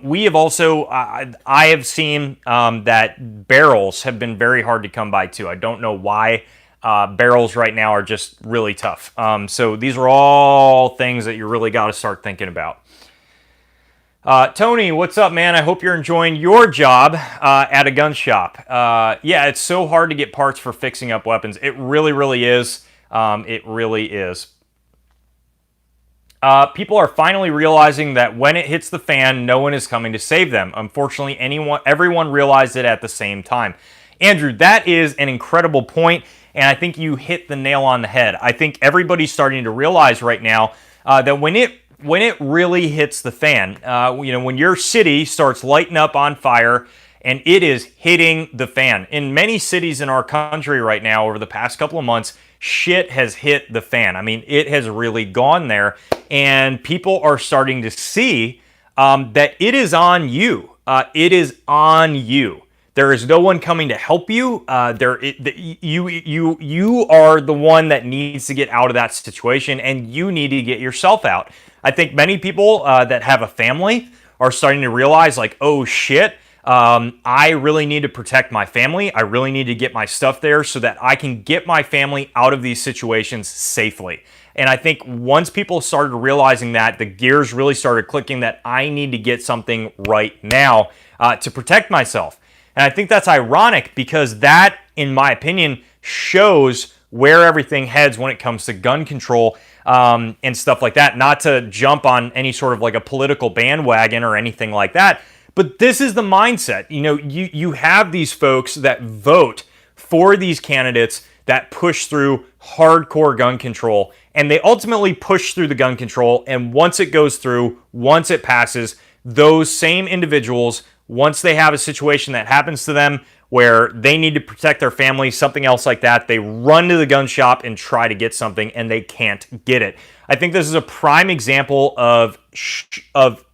We have also, I have seen that barrels have been very hard to come by too. I don't know why. Barrels right now are just really tough. So these are all things that you really got to start thinking about. Tony, what's up, man? I hope you're enjoying your job at a gun shop. Yeah, it's so hard to get parts for fixing up weapons. It really, really is. It really is. People are finally realizing that when it hits the fan, no one is coming to save them. Unfortunately, everyone realized it at the same time. Andrew, that is an incredible point, and I think you hit the nail on the head. I think everybody's starting to realize right now that when it really hits the fan, when your city starts lighting up on fire and it is hitting the fan. In many cities in our country right now, over the past couple of months, shit has hit the fan. I mean, it has really gone there, and people are starting to see that it is on you. It is on you. There is no one coming to help you. You are the one that needs to get out of that situation, and you need to get yourself out. I think many people that have a family are starting to realize, like, oh shit, I really need to protect my family. I really need to get my stuff there so that I can get my family out of these situations safely. And I think once people started realizing that, the gears really started clicking that I need to get something right now to protect myself. And I think that's ironic, because that, in my opinion, shows where everything heads when it comes to gun control and stuff like that. Not to jump on any sort of like a political bandwagon or anything like that, but this is the mindset. You have these folks that vote for these candidates that push through hardcore gun control, and they ultimately push through the gun control, and once it goes through, once it passes, those same individuals, once they have a situation that happens to them where they need to protect their family, something else like that, they run to the gun shop and try to get something, and they can't get it. I think this is a prime example of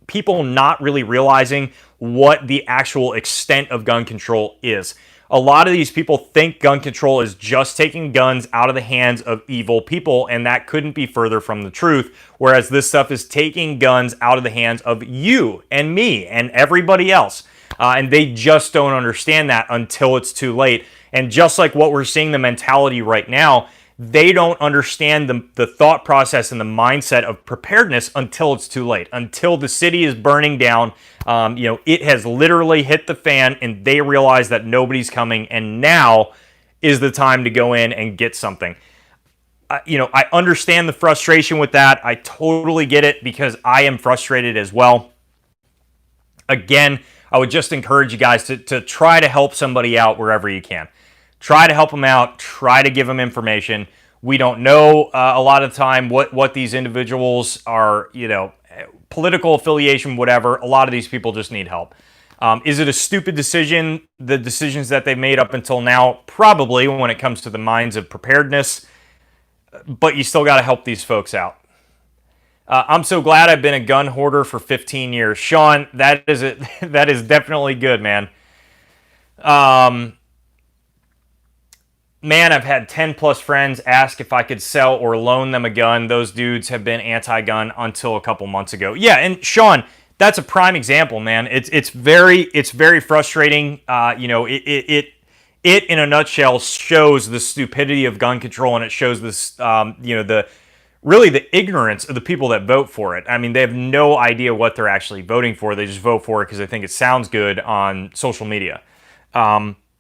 people not really realizing what the actual extent of gun control is. A lot of these people think gun control is just taking guns out of the hands of evil people, and that couldn't be further from the truth, whereas this stuff is taking guns out of the hands of you and me and everybody else. And they just don't understand that until it's too late. And just like what we're seeing, the mentality right now, they don't understand the thought process and the mindset of preparedness until it's too late, until the city is burning down. It has literally hit the fan and they realize that nobody's coming, and now is the time to go in and get something. I understand the frustration with that. I totally get it because I am frustrated as well. Again, I would just encourage you guys to try to help somebody out wherever you can. Try to help them out. Try to give them information. We don't know a lot of the time what these individuals are, political affiliation, whatever. A lot of these people just need help. Is it a stupid decision? The decisions that they've made up until now, probably when it comes to the minds of preparedness. But you still got to help these folks out. I'm so glad I've been a gun hoarder for 15 years. Sean, that is it. That is definitely good, man. Man, I've had 10 plus friends ask if I could sell or loan them a gun. Those dudes have been anti-gun until a couple months ago. Yeah, and Sean, that's a prime example, man. It's very frustrating. It in a nutshell shows the stupidity of gun control, and it shows this, the ignorance of the people that vote for it. I mean, they have no idea what they're actually voting for. They just vote for it because they think it sounds good on social media.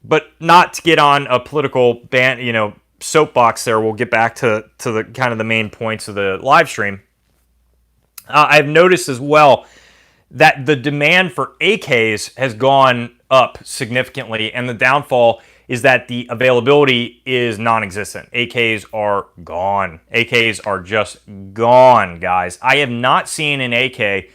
But not to get on a political soapbox there. We'll get back to the kind of the main points of the live stream. I've noticed as well that the demand for AKs has gone up significantly, and the downfall is that the availability is non-existent. AKs are gone. AKs are just gone, guys. I have not seen an AK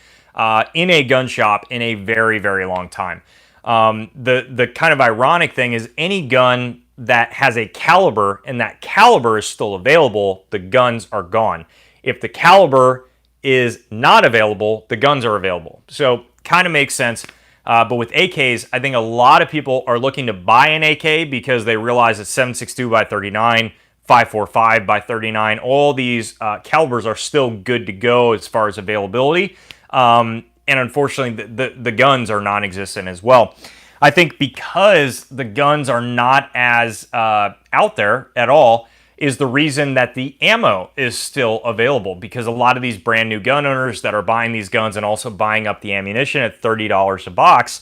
in a gun shop in a very, very long time. The kind of ironic thing is any gun that has a caliber and that caliber is still available, the guns are gone. If the caliber is not available, the guns are available. So kind of makes sense. But with AKs, I think a lot of people are looking to buy an AK because they realize that 7.62 by 39, 5.45 by 39, all these calibers are still good to go as far as availability. And unfortunately, the guns are non-existent as well. I think because the guns are not as out there at all is the reason that the ammo is still available, because a lot of these brand new gun owners that are buying these guns and also buying up the ammunition at $30 a box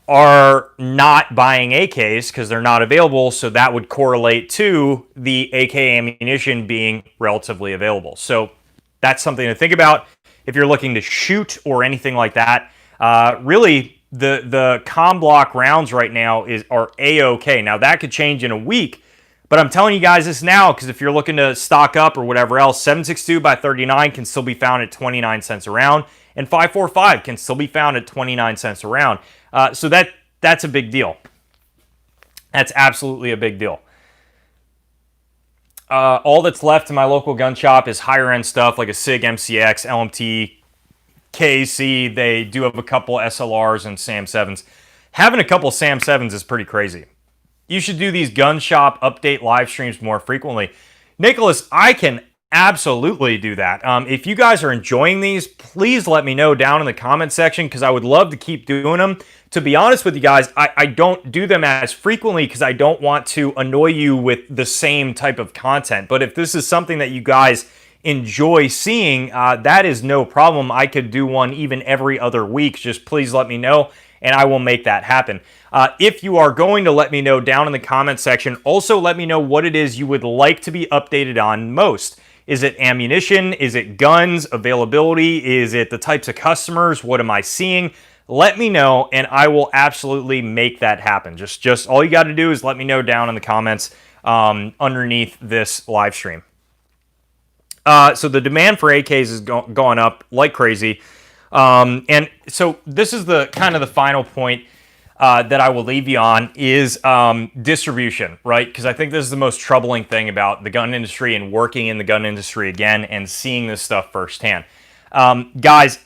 are not buying AKs because they're not available. So that would correlate to the AK ammunition being relatively available. So that's something to think about if you're looking to shoot or anything like that. Really, the comm block rounds right now are A-OK. Now that could change in a week, but I'm telling you guys this now because if you're looking to stock up or whatever else, 7.62 by 39 can still be found at 29 cents a round, and 5.45 can still be found at 29 cents a round. So that's a big deal. That's absolutely a big deal. All that's left in my local gun shop is higher end stuff like a SIG MCX, LMT, KC. They do have a couple SLRs and SAM 7s. Having a couple SAM 7s is pretty crazy. You should do these gun shop update live streams more frequently. Nicholas, I can absolutely do that. If you guys are enjoying these, please let me know down in the comment section because I would love to keep doing them. To be honest with you guys, I don't do them as frequently because I don't want to annoy you with the same type of content. But if this is something that you guys enjoy seeing, that is no problem. I could do one even every other week. Just please let me know and I will make that happen. If you are going to let me know down in the comment section, also let me know what it is you would like to be updated on most. Is it ammunition? Is it guns? Availability? Is it the types of customers? What am I seeing? Let me know and I will absolutely make that happen. Just all you got to do is let me know down in the comments underneath this live stream. So the demand for AKs has gone up like crazy. And so this is the kind of the final point that I will leave you on is distribution, right? Because I think this is the most troubling thing about the gun industry and working in the gun industry again and seeing this stuff firsthand. Guys,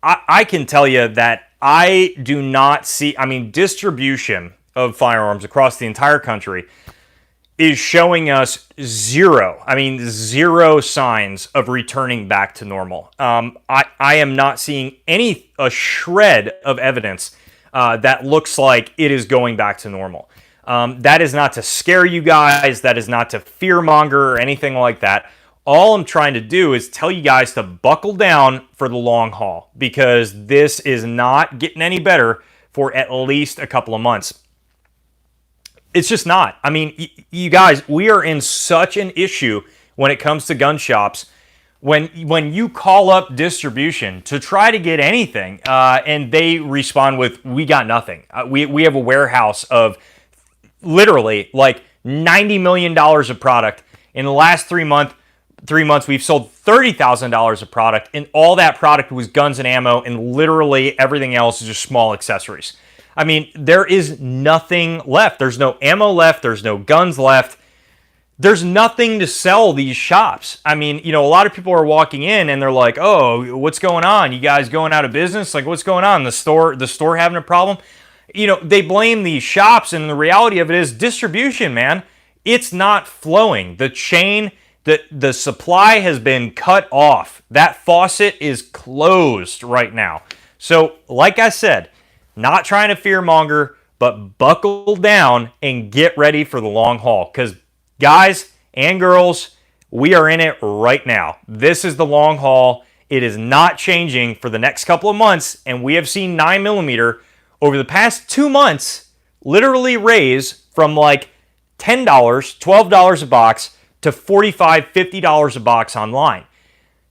I can tell you that I do not see, distribution of firearms across the entire country is showing us zero signs of returning back to normal. I am not seeing a shred of evidence that looks like it is going back to normal. That is not to scare you guys. That is not to fearmonger or anything like that. All I'm trying to do is tell you guys to buckle down for the long haul, because this is not getting any better for at least a couple of months. It's just not. I mean, you guys, we are in such an issue when it comes to gun shops. When you call up distribution to try to get anything, and they respond with, "We got nothing. We have a warehouse of literally like $90 million of product. In the last 3 months, we've sold $30,000 of product, and all that product was guns and ammo, and literally everything else is just small accessories." I mean, there is nothing left. There's no ammo left. There's no guns left. There's nothing to sell these shops. I mean, a lot of people are walking in and they're like, "Oh, what's going on? You guys going out of business? Like, what's going on? The store having a problem?" They blame these shops, and the reality of it is distribution, man. It's not flowing. The chain, the supply has been cut off. That faucet is closed right now. So, like I said, not trying to fearmonger, but buckle down and get ready for the long haul. Because guys and girls, we are in it right now. This is the long haul. It is not changing for the next couple of months, and we have seen 9mm over the past 2 months literally raise from like $10, $12 a box to $45, $50 a box online.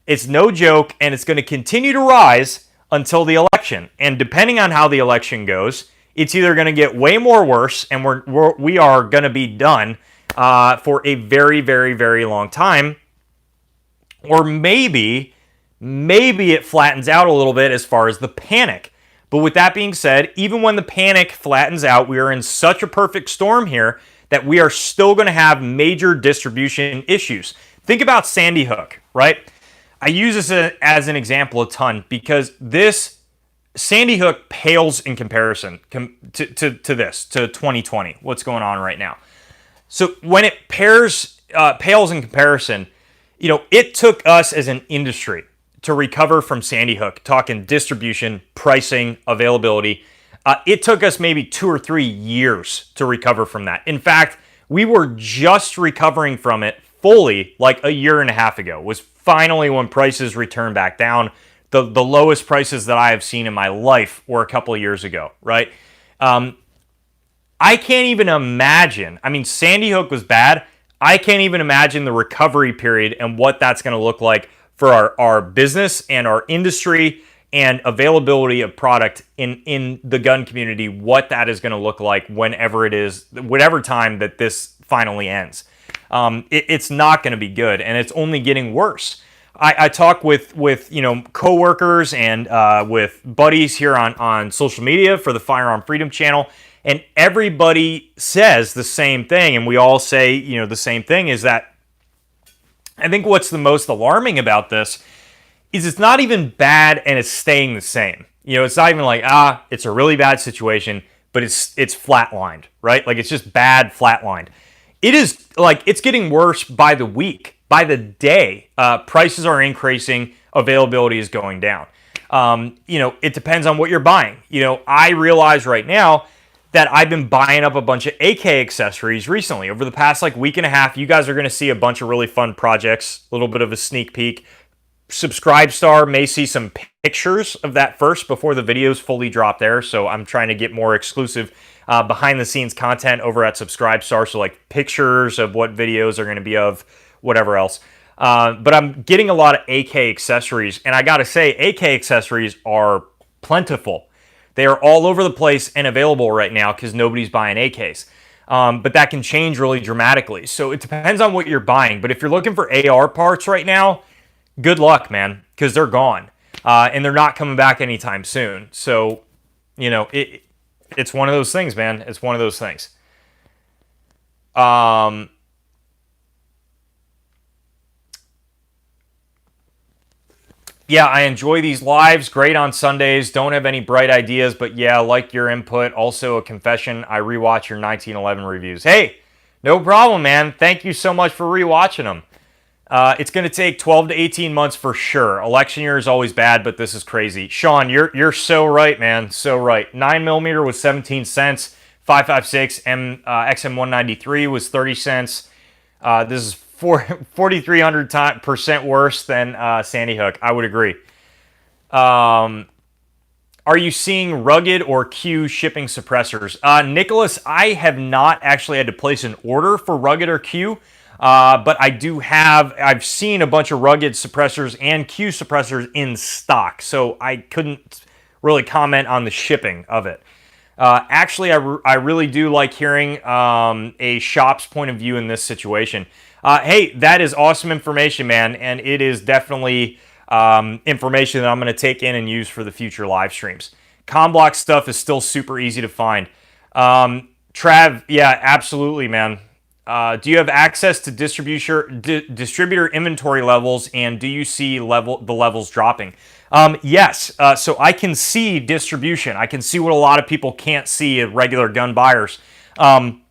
It's no joke, and it's going to continue to rise until the election. And depending on how the election goes, it's either going to get way more worse, and we are going to be done for a very, very, very long time, or maybe it flattens out a little bit as far as the panic. But with that being said, even when the panic flattens out, we are in such a perfect storm here that we are still going to have major distribution issues. Think about Sandy Hook, right? I use this as an example a ton because this Sandy Hook pales in comparison to 2020, what's going on right now. So when it pales in comparison, it took us as an industry to recover from Sandy Hook, talking distribution, pricing, availability. It took us maybe 2 or 3 years to recover from that. In fact, we were just recovering from it fully like a year and a half ago. Was finally when prices returned back down. The lowest prices that I have seen in my life were a couple of years ago, right? I can't even imagine. I mean, Sandy Hook was bad. I can't even imagine the recovery period and what that's going to look like for our business and our industry and availability of product in the gun community, what that is going to look like whenever it is, whatever time that this finally ends. It's not going to be good, and it's only getting worse. I talk with coworkers and with buddies here on social media for the Firearm Freedom channel, and everybody says the same thing, and we all say the same thing, is that I think what's the most alarming about this is it's not even bad and it's staying the same. It's not even like, it's a really bad situation, but it's flatlined, right? Like it's just bad flatlined. It is like it's getting worse by the week, by the day. Prices are increasing, availability is going down. It depends on what you're buying. I realize right now that I've been buying up a bunch of AK accessories recently. Over the past week and a half, you guys are going to see a bunch of really fun projects, a little bit of a sneak peek. Subscribestar may see some pictures of that first before the videos fully drop there, so I'm trying to get more exclusive behind-the-scenes content over at Subscribestar, so pictures of what videos are going to be of, whatever else. But I'm getting a lot of AK accessories, and I gotta say, AK accessories are plentiful. They are all over the place and available right now because nobody's buying AKs. But that can change really dramatically. So it depends on what you're buying. But if you're looking for AR parts right now, good luck, man, because they're gone. And they're not coming back anytime soon. So, it's one of those things, man. It's one of those things. Yeah, I enjoy these lives. Great on Sundays. Don't have any bright ideas, but yeah, like your input. Also a confession, I rewatch your 1911 reviews. Hey, no problem, man. Thank you so much for rewatching them. It's going to take 12 to 18 months for sure. Election year is always bad, but this is crazy. Sean, you're so right, man. So right. 9mm was 17 cents. 5.56 XM193 was 30 cents. This is 4,300% worse than Sandy Hook. I would agree. Are you seeing rugged or Q shipping suppressors? Nicholas, I have not actually had to place an order for rugged or Q, but I've seen a bunch of rugged suppressors and Q suppressors in stock, so I couldn't really comment on the shipping of it. Actually, I really do like hearing a shop's point of view in this situation. Hey, that is awesome information, man, and it is definitely information that I'm going to take in and use for the future live streams. ComBlock stuff is still super easy to find. Trav, yeah, absolutely, man. Do you have access to distributor inventory levels, and do you see the levels dropping? Yes, so I can see distribution. I can see what a lot of people can't see as regular gun buyers. And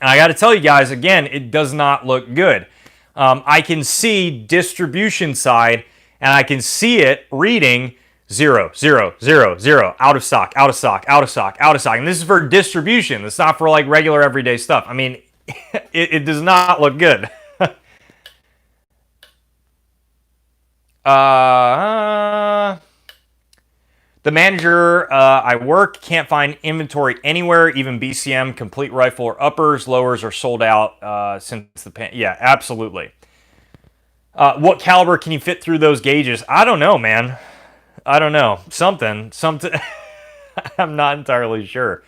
I got to tell you guys, again, it does not look good. I can see distribution side, and I can see it reading 0, 0, 0, 0, out of stock, out of stock, out of stock, out of stock. And this is for distribution. It's not for like regular everyday stuff. I mean, it does not look good. The manager I work can't find inventory anywhere, even BCM, complete rifle or uppers. Lowers are sold out since the yeah, absolutely. What caliber can you fit through those gauges? I don't know, man. I don't know. Something. I'm not entirely sure.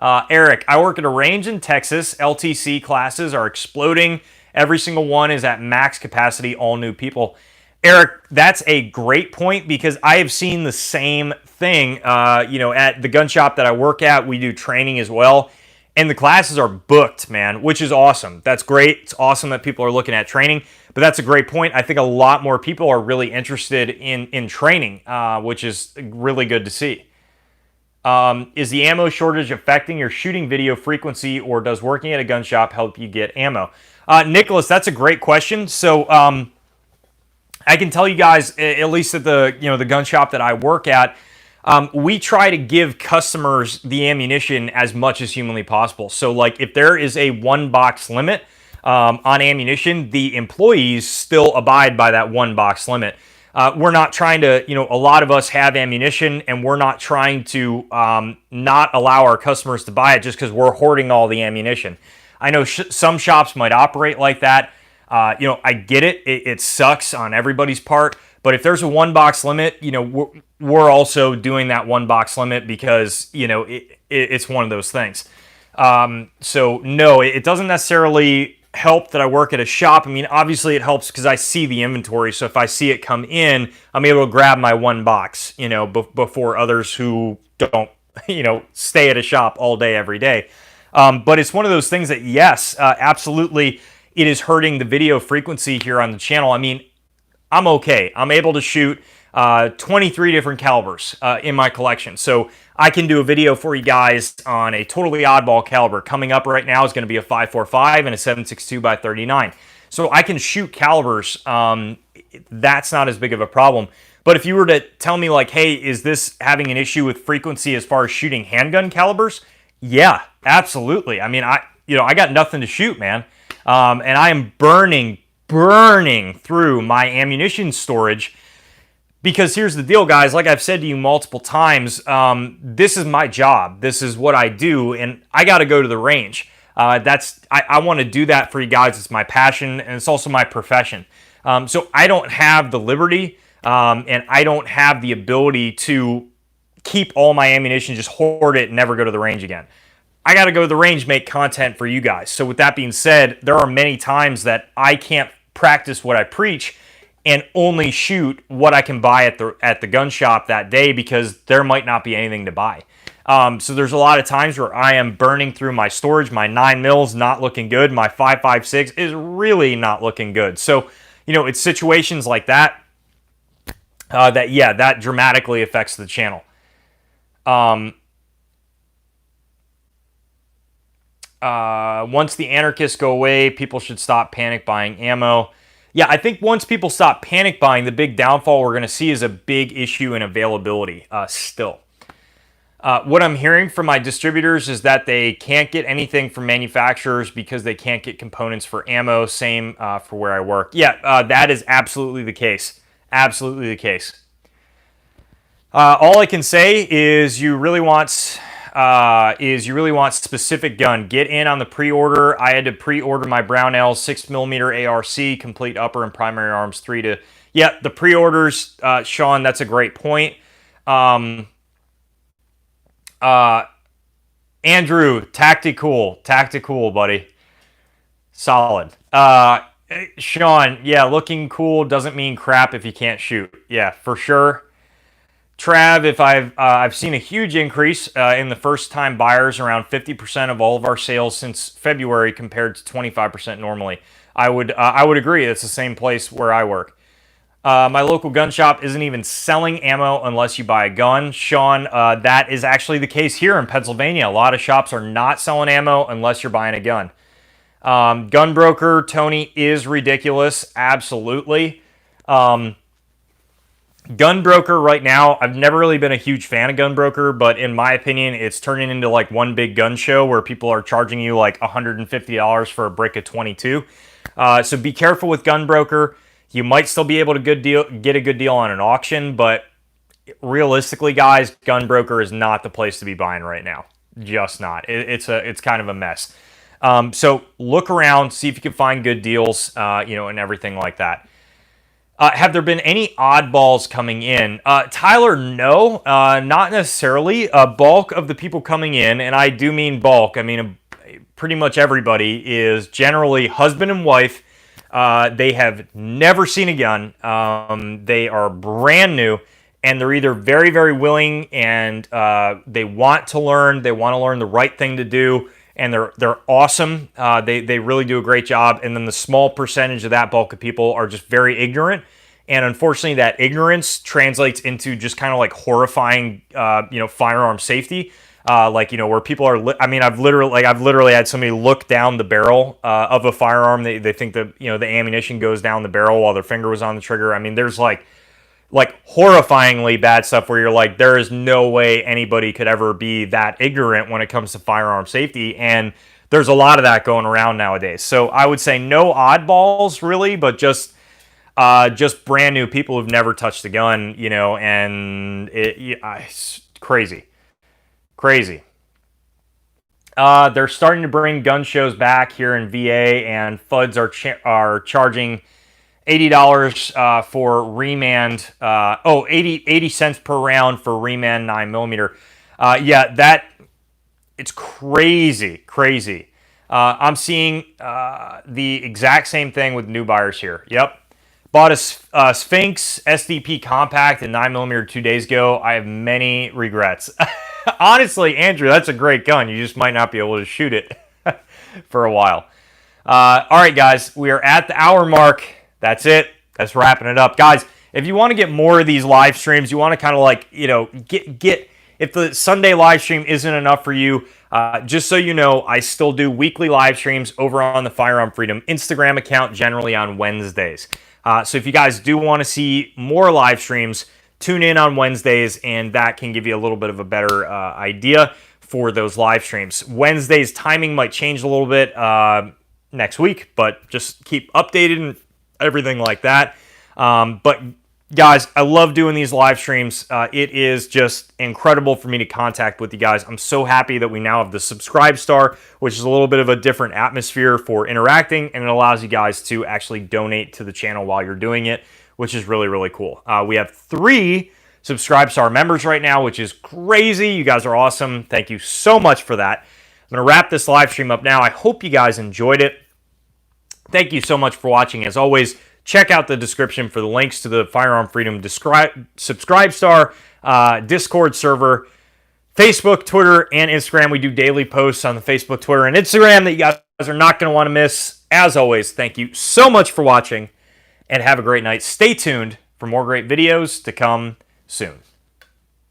Eric, I work at a range in Texas. LTC classes are exploding. Every single one is at max capacity, all new people. Eric, that's a great point because I have seen the same thing. At the gun shop that I work at, we do training as well. And the classes are booked, man, which is awesome. That's great. It's awesome that people are looking at training. But that's a great point. I think a lot more people are really interested in training, which is really good to see. Is the ammo shortage affecting your shooting video frequency, or does working at a gun shop help you get ammo? Nicholas, that's a great question. So I can tell you guys, at least at the gun shop that I work at, we try to give customers the ammunition as much as humanly possible. So like if there is a 1-box limit on ammunition, the employees still abide by that 1-box limit. We're not trying to, a lot of us have ammunition, and we're not trying to not allow our customers to buy it just because we're hoarding all the ammunition. I know some shops might operate like that. I get it. It sucks on everybody's part. But if there's a 1-box limit, we're also doing that 1-box limit because, it's one of those things. So no, it doesn't necessarily help that I work at a shop. I mean, obviously it helps because I see the inventory. So if I see it come in, I'm able to grab my 1 box, before others who don't, stay at a shop all day, every day. But it's one of those things that, yes, absolutely, it is hurting the video frequency here on the channel. I mean, I'm okay. I'm able to shoot 23 different calibers in my collection. So I can do a video for you guys on a totally oddball caliber. Coming up right now is going to be a 5.45 and a 7.62 by 39. So I can shoot calibers. That's not as big of a problem. But if you were to tell me like, hey, is this having an issue with frequency as far as shooting handgun calibers? Yeah, absolutely. I mean, I got nothing to shoot, man. And I am burning through my ammunition storage. Because here's the deal, guys. Like I've said to you multiple times, this is my job. This is what I do, and I got to go to the range. I want to do that for you guys. It's my passion, and it's also my profession. So I don't have the liberty, and I don't have the ability to keep all my ammunition, just hoard it, and never go to the range again. I got to go to the range, make content for you guys. So with that being said, there are many times that I can't practice what I preach and only shoot what I can buy at the gun shop that day because there might not be anything to buy. So there's a lot of times where I am burning through my storage. My 9mm not looking good. My 5.56 is really not looking good. So, it's situations like that that dramatically affects the channel. Once the anarchists go away, people should stop panic buying ammo. Yeah, I think once people stop panic buying, the big downfall we're going to see is a big issue in availability still. What I'm hearing from my distributors is that they can't get anything from manufacturers because they can't get components for ammo. Same for where I work. Yeah, that is absolutely the case. Absolutely the case. All I can say is you really want specific gun. Get in on the pre-order. I had to pre-order my Brownell 6mm ARC, complete upper and primary arms 3 to. Yeah, the pre-orders, Sean. That's a great point. Andrew, tactical, buddy. Solid. Sean, yeah, looking cool doesn't mean crap if you can't shoot. Yeah, for sure. Trav, if I've seen a huge increase in the first-time buyers, around 50% of all of our sales since February compared to 25% normally. I would agree. It's the same place where I work. My local gun shop isn't even selling ammo unless you buy a gun. Sean, that is actually the case here in Pennsylvania. A lot of shops are not selling ammo unless you're buying a gun. Gun broker, Tony, is ridiculous. Absolutely. Gun broker right now, I've never really been a huge fan of gun broker, but in my opinion, it's turning into like one big gun show where people are charging you like $150 for a brick of 22. So be careful with gun broker. You might still be able to get a good deal on an auction, but realistically, guys, gun broker is not the place to be buying right now. Just not. It's kind of a mess. So look around, see if you can find good deals, and everything like that. Have there been any oddballs coming in? Tyler, no, not necessarily. A bulk of the people coming in, and I do mean bulk, I mean pretty much everybody, is generally husband and wife. They have never seen a gun. They are brand new, and they're either very, very willing and they want to learn. They want to learn the right thing to do, and they're awesome. They really do a great job. And then the small percentage of that bulk of people are just very ignorant. And unfortunately, that ignorance translates into just kind of like horrifying, firearm safety. Where people are. I've literally had somebody look down the barrel of a firearm. They think that the ammunition goes down the barrel while their finger was on the trigger. I mean, there's like horrifyingly bad stuff where you're like, there is no way anybody could ever be that ignorant when it comes to firearm safety. And there's a lot of that going around nowadays. So I would say no oddballs really, but just brand new people who've never touched a gun, and it's crazy. Crazy. They're starting to bring gun shows back here in VA, and FUDs are charging $80 for remand. 80 cents per round for remand 9mm. It's crazy. I'm seeing the exact same thing with new buyers here. Yep. Bought a Sphinx SDP Compact and 9mm 2 days ago. I have many regrets. Honestly, Andrew, that's a great gun. You just might not be able to shoot it for a while. All right, guys, we are at the hour mark. That's it. That's wrapping it up. Guys, if you want to get more of these live streams, you want to kind of like, get if the Sunday live stream isn't enough for you, just so you know, I still do weekly live streams over on the Firearm Freedom Instagram account, generally on Wednesdays. So if you guys do want to see more live streams, tune in on Wednesdays, and that can give you a little bit of a better idea for those live streams. Wednesdays timing might change a little bit next week, but just keep updated and everything like that. But guys, I love doing these live streams. It is just incredible for me to contact with you guys. I'm so happy that we now have the subscribe star, which is a little bit of a different atmosphere for interacting, and it allows you guys to actually donate to the channel while you're doing it, which is really, really cool. We have 3 subscribe star members right now, which is crazy. You guys are awesome. Thank you so much for that. I'm going to wrap this live stream up now. I hope you guys enjoyed it. Thank you so much for watching. As always, check out the description for the links to the Firearm Freedom subscribe star, Discord server, Facebook, Twitter, and Instagram. We do daily posts on the Facebook, Twitter, and Instagram that you guys are not going to want to miss. As always, thank you so much for watching, and have a great night. Stay tuned for more great videos to come soon.